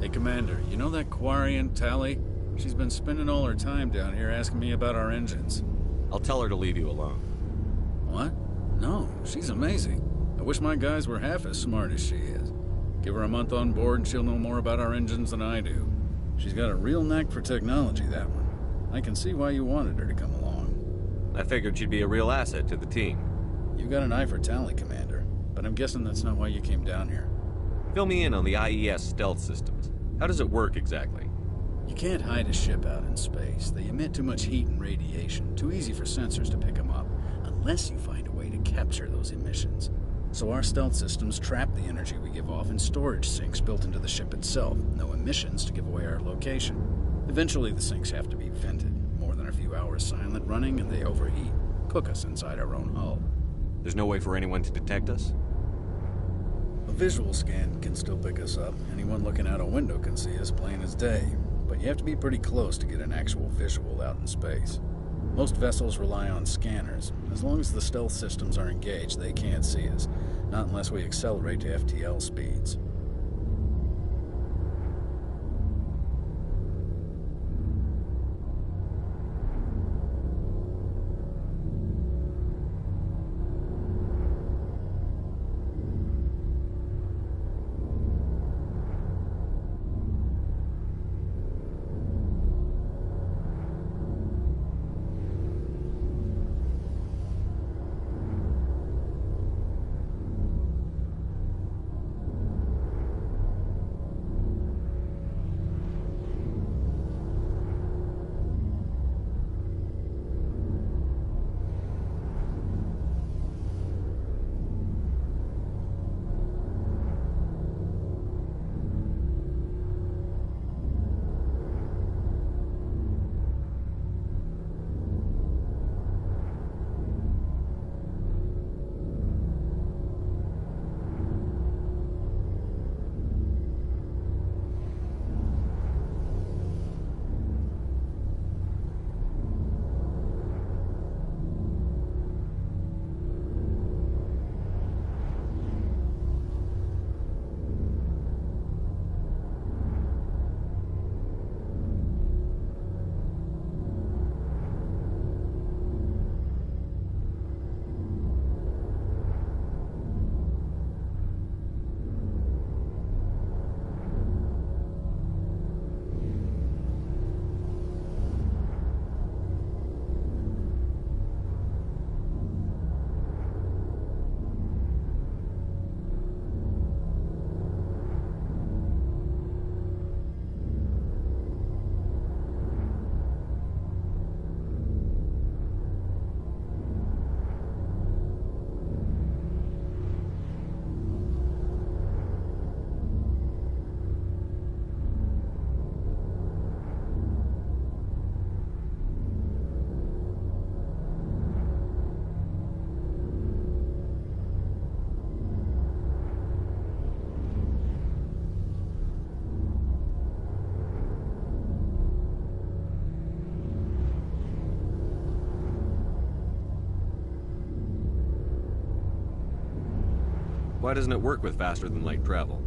C: Hey, Commander, you know that Quarian, Tally? She's been spending all her time down here asking me about our engines.
D: I'll tell her to leave you alone.
C: What? No, she's amazing. I wish my guys were half as smart as she is. Give her a month on board and she'll know more about our engines than I do. She's got a real knack for technology, that one. I can see why you wanted her to come along.
D: I figured she'd be a real asset to the team.
C: You got an eye for Tally, Commander, but I'm guessing that's not why you came down here.
D: Fill me in on the IES stealth systems. How does it work exactly?
C: You can't hide a ship out in space. They emit too much heat and radiation. Too easy for sensors to pick them up, unless you find a way to capture those emissions. So our stealth systems trap the energy we give off in storage sinks built into the ship itself. No emissions to give away our location. Eventually the sinks have to be vented. More than a few hours silent running and they overheat. Cook us inside our own hull.
D: There's no way for anyone to detect us?
C: A visual scan can still pick us up. Anyone looking out a window can see us plain as day. But you have to be pretty close to get an actual visual out in space. Most vessels rely on scanners. As long as the stealth systems are engaged, they can't see us. Not unless we accelerate to FTL speeds.
J: Why doesn't it work with faster-than-light travel?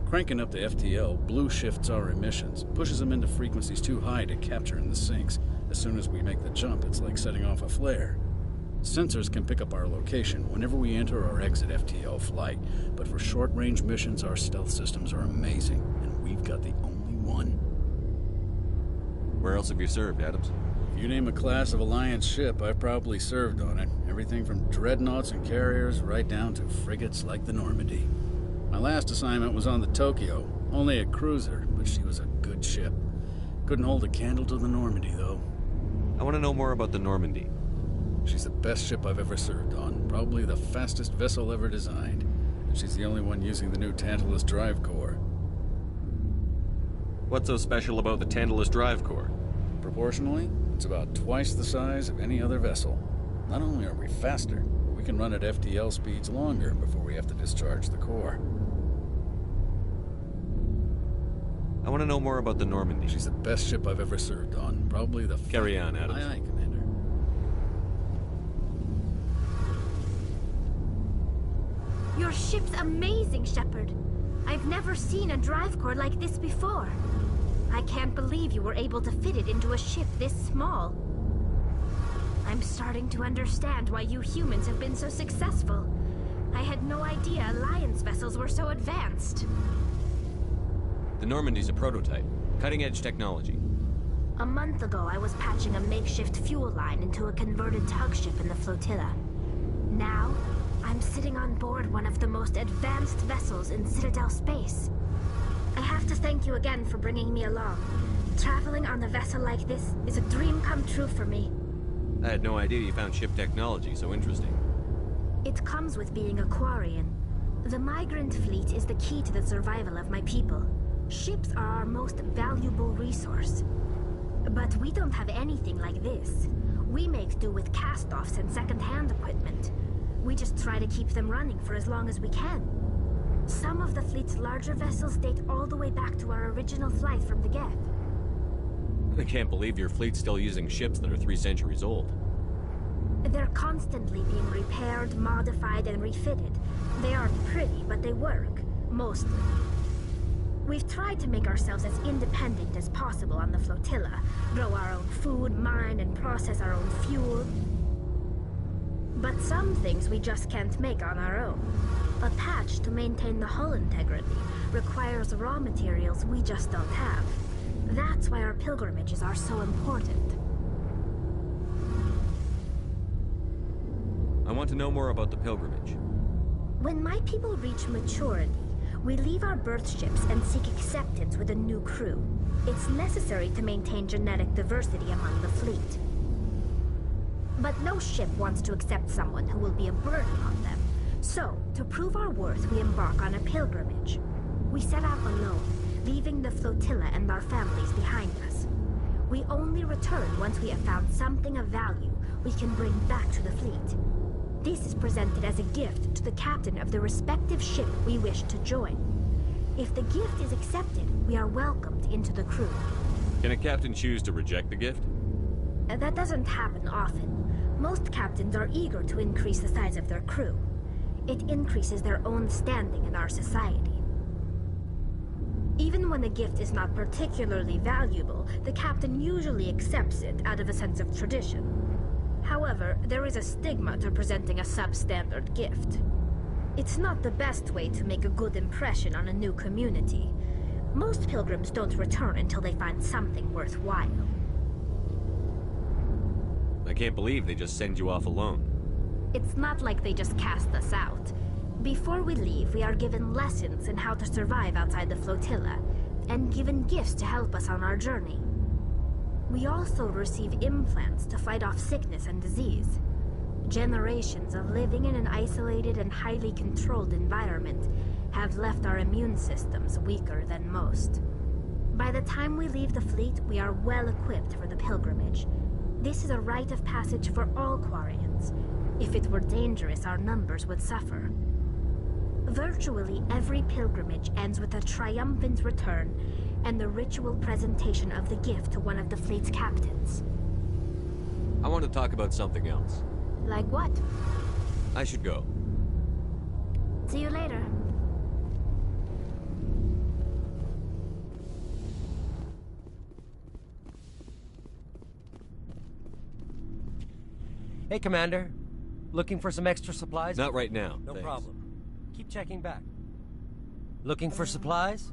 U: Cranking up the FTL blue shifts our emissions, pushes them into frequencies too high to capture in the sinks. As soon as we make the jump, it's like setting off a flare. Sensors can pick up our location whenever we enter or exit FTL flight, but for short-range missions, our stealth systems are amazing, and we've got the only one.
J: Where else have you served, Adams?
U: If you name a class of Alliance ship, I've probably served on it. Everything from dreadnoughts and carriers right down to frigates like the Normandy. My last assignment was on the Tokyo, only a cruiser, but she was a good ship. Couldn't hold a candle to the Normandy, though.
J: I want to know more about the Normandy.
U: She's the best ship I've ever served on, probably the fastest vessel ever designed. And she's the only one using the new Tantalus drive core.
J: What's so special about the Tantalus drive core?
U: Proportionally, it's about twice the size of any other vessel. Not only are we faster, but we can run at FTL speeds longer before we have to discharge the core.
J: I want to know more about the Normandy.
U: She's the best ship I've ever served on, probably the...
J: Carry on, Adams.
U: Aye, aye, Commander.
B: Your ship's amazing, Shepard. I've never seen a drive core like this before. I can't believe you were able to fit it into a ship this small. I'm starting to understand why you humans have been so successful. I had no idea Alliance vessels were so advanced.
J: The Normandy's a prototype. Cutting-edge technology.
B: A month ago, I was patching a makeshift fuel line into a converted tug ship in the flotilla. Now, I'm sitting on board one of the most advanced vessels in Citadel space. I have to thank you again for bringing me along. Traveling on a vessel like this is a dream come true for me.
J: I had no idea you found ship technology so interesting.
B: It comes with being a Quarian. The migrant fleet is the key to the survival of my people. Ships are our most valuable resource. But we don't have anything like this. We make do with cast-offs and second-hand equipment. We just try to keep them running for as long as we can. Some of the fleet's larger vessels date all the way back to our original flight from the Geth.
J: I can't believe your fleet's still using ships that are 3 centuries old.
B: They're constantly being repaired, modified, and refitted. They aren't pretty, but they work. Mostly. We've tried to make ourselves as independent as possible on the flotilla. Grow our own food, mine, and process our own fuel. But some things we just can't make on our own. A patch to maintain the hull integrity requires raw materials we just don't have. That's why our pilgrimages are so important.
J: I want to know more about the pilgrimage.
B: When my people reach maturity, we leave our birth ships and seek acceptance with a new crew. It's necessary to maintain genetic diversity among the fleet. But no ship wants to accept someone who will be a burden on them. So, to prove our worth, we embark on a pilgrimage. We set out alone, leaving the flotilla and our families behind us. We only return once we have found something of value we can bring back to the fleet. This is presented as a gift to the captain of the respective ship we wish to join. If the gift is accepted, we are welcomed into the crew.
J: Can a captain choose to reject the gift?
B: That doesn't happen often. Most captains are eager to increase the size of their crew. It increases their own standing in our society. Even when a gift is not particularly valuable, the captain usually accepts it out of a sense of tradition. However, there is a stigma to presenting a substandard gift. It's not the best way to make a good impression on a new community. Most pilgrims don't return until they find something worthwhile.
J: I can't believe they just send you off alone.
B: It's not like they just cast us out. Before we leave, we are given lessons in how to survive outside the flotilla, and given gifts to help us on our journey. We also receive implants to fight off sickness and disease. Generations of living in an isolated and highly controlled environment have left our immune systems weaker than most. By the time we leave the fleet, we are well equipped for the pilgrimage. This is a rite of passage for all Quarians. If it were dangerous, our numbers would suffer. Virtually every pilgrimage ends with a triumphant return and the ritual presentation of the gift to one of the fleet's captains.
J: I want to talk about something else.
B: Like what?
J: I should go.
B: See you later.
E: Hey, Commander. Looking for some extra supplies?
J: Not right now,
E: No
J: thanks.
E: problem. Keep checking back. Looking for supplies?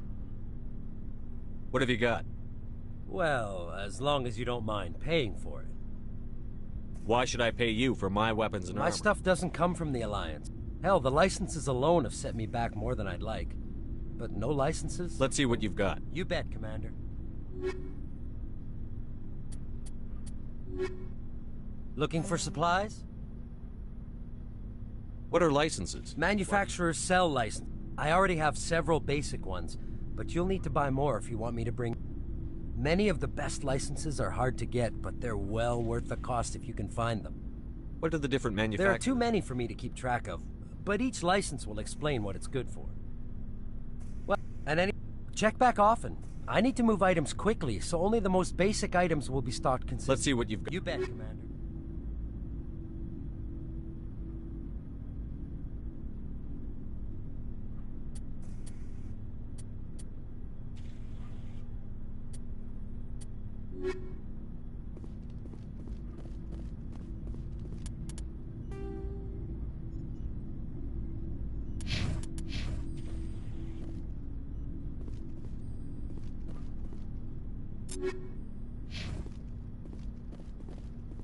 J: What have you got?
E: Well, as long as you don't mind paying for it.
J: Why should I pay you for my weapons and
E: My
J: armor?
E: stuff doesn't come from the Alliance. Hell, the licenses alone have set me back more than I'd like. But no licenses?
J: Let's see what you've got.
E: You bet, Commander. Looking for supplies?
J: What are licenses?
E: Manufacturer's cell license. I already have several basic ones, but you'll need to buy more if you want me to bring... Many of the best licenses are hard to get, but they're well worth the cost if you can find them.
J: What are the different
E: There
J: manufacturers?
E: are too many for me to keep track of, but each license will explain what it's good for. Well, check back often. I need to move items quickly, so only the most basic items will be stocked consistently.
J: Let's see what you've got.
E: You bet, Commander.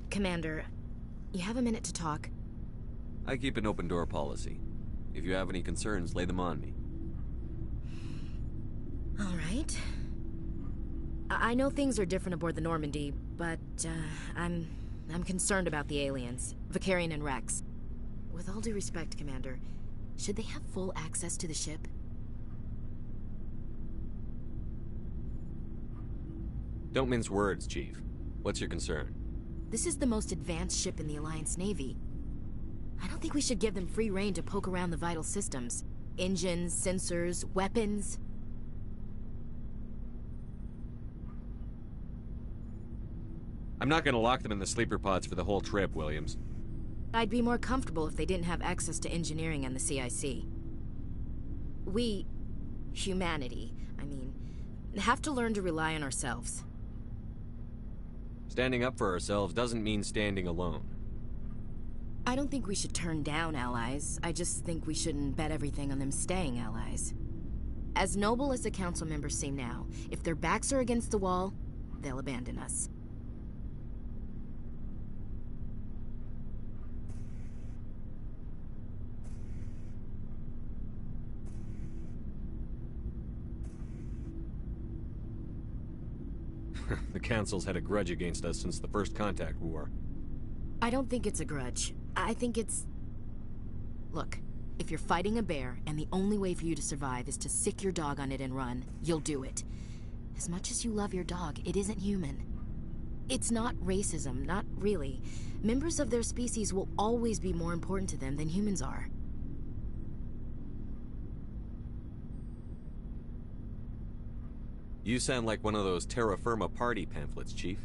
S: Commander, you have a minute to talk?
J: I keep an open door policy. If you have any concerns, lay them on me.
S: All right. I know things are different aboard the Normandy, but I'm concerned about the aliens, Vicarian and Rex. With all due respect, Commander, should they have full access to the ship?
J: Don't mince words, Chief. What's your concern?
S: This is the most advanced ship in the Alliance Navy. I don't think we should give them free rein to poke around the vital systems. Engines, sensors, weapons.
J: I'm not gonna lock them in the sleeper pods for the whole trip, Williams.
S: I'd be more comfortable if they didn't have access to engineering and the CIC. We, humanity, have to learn to rely on ourselves.
J: Standing up for ourselves doesn't mean standing alone.
S: I don't think we should turn down allies. I just think we shouldn't bet everything on them staying allies. As noble as the council members seem now, if their backs are against the wall, they'll abandon us.
J: The Council's had a grudge against us since the First Contact War.
S: I don't think it's a grudge. I think it's... Look, if you're fighting a bear and the only way for you to survive is to sick your dog on it and run, you'll do it. As much as you love your dog, it isn't human. It's not racism, not really. Members of their species will always be more important to them than humans are.
J: You sound like one of those Terra Firma party pamphlets, Chief.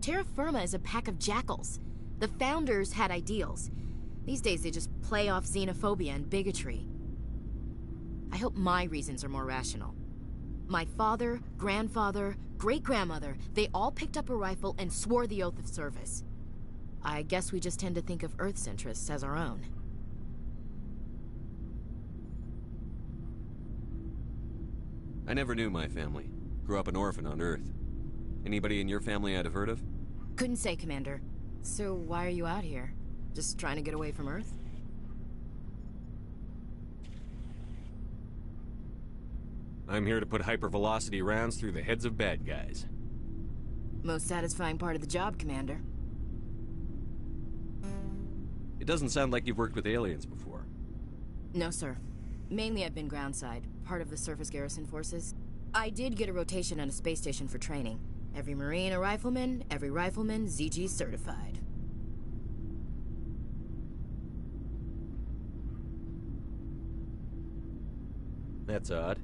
S: Terra Firma is a pack of jackals. The founders had ideals. These days they just play off xenophobia and bigotry. I hope my reasons are more rational. My father, grandfather, great-grandmother, they all picked up a rifle and swore the oath of service. I guess we just tend to think of Earth's interests as our own.
J: I never knew my family. Grew up an orphan on Earth. Anybody in your family I'd have heard of?
S: Couldn't say, Commander. So why are you out here? Just trying to get away from Earth?
J: I'm here to put hypervelocity rounds through the heads of bad guys.
S: Most satisfying part of the job, Commander.
J: It doesn't sound like you've worked with aliens before.
S: No, sir. Mainly I've been groundside, part of the surface garrison forces. I did get a rotation on a space station for training. Every Marine a rifleman, every rifleman ZG certified.
J: That's odd.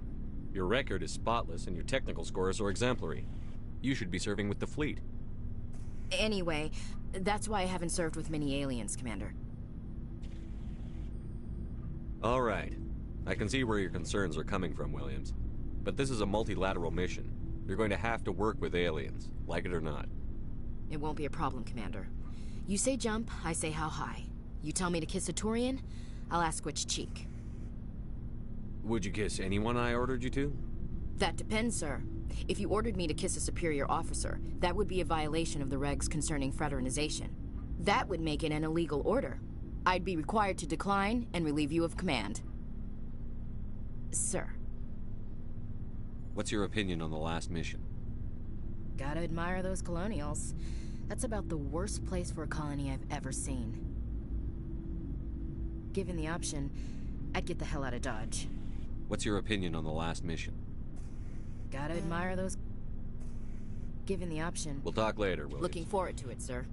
J: Your record is spotless and your technical scores are exemplary. You should be serving with the fleet.
S: Anyway, that's why I haven't served with many aliens, Commander.
J: All right. I can see where your concerns are coming from, Williams. But this is a multilateral mission. You're going to have to work with aliens, like it or not.
S: It won't be a problem, Commander. You say jump, I say how high. You tell me to kiss a Turian, I'll ask which cheek.
J: Would you kiss anyone I ordered you to?
S: That depends, sir. If you ordered me to kiss a superior officer, that would be a violation of the regs concerning fraternization. That would make it an illegal order. I'd be required to decline and relieve you of command. Sir.
J: What's your opinion on the last mission?
S: Gotta admire those colonials. That's about the worst place for a colony I've ever seen. Given the option, I'd get the hell out of Dodge.
J: What's your opinion on the last mission?
S: Gotta admire those... Given the option...
J: We'll talk later, Williams.
S: Looking forward to it, sir.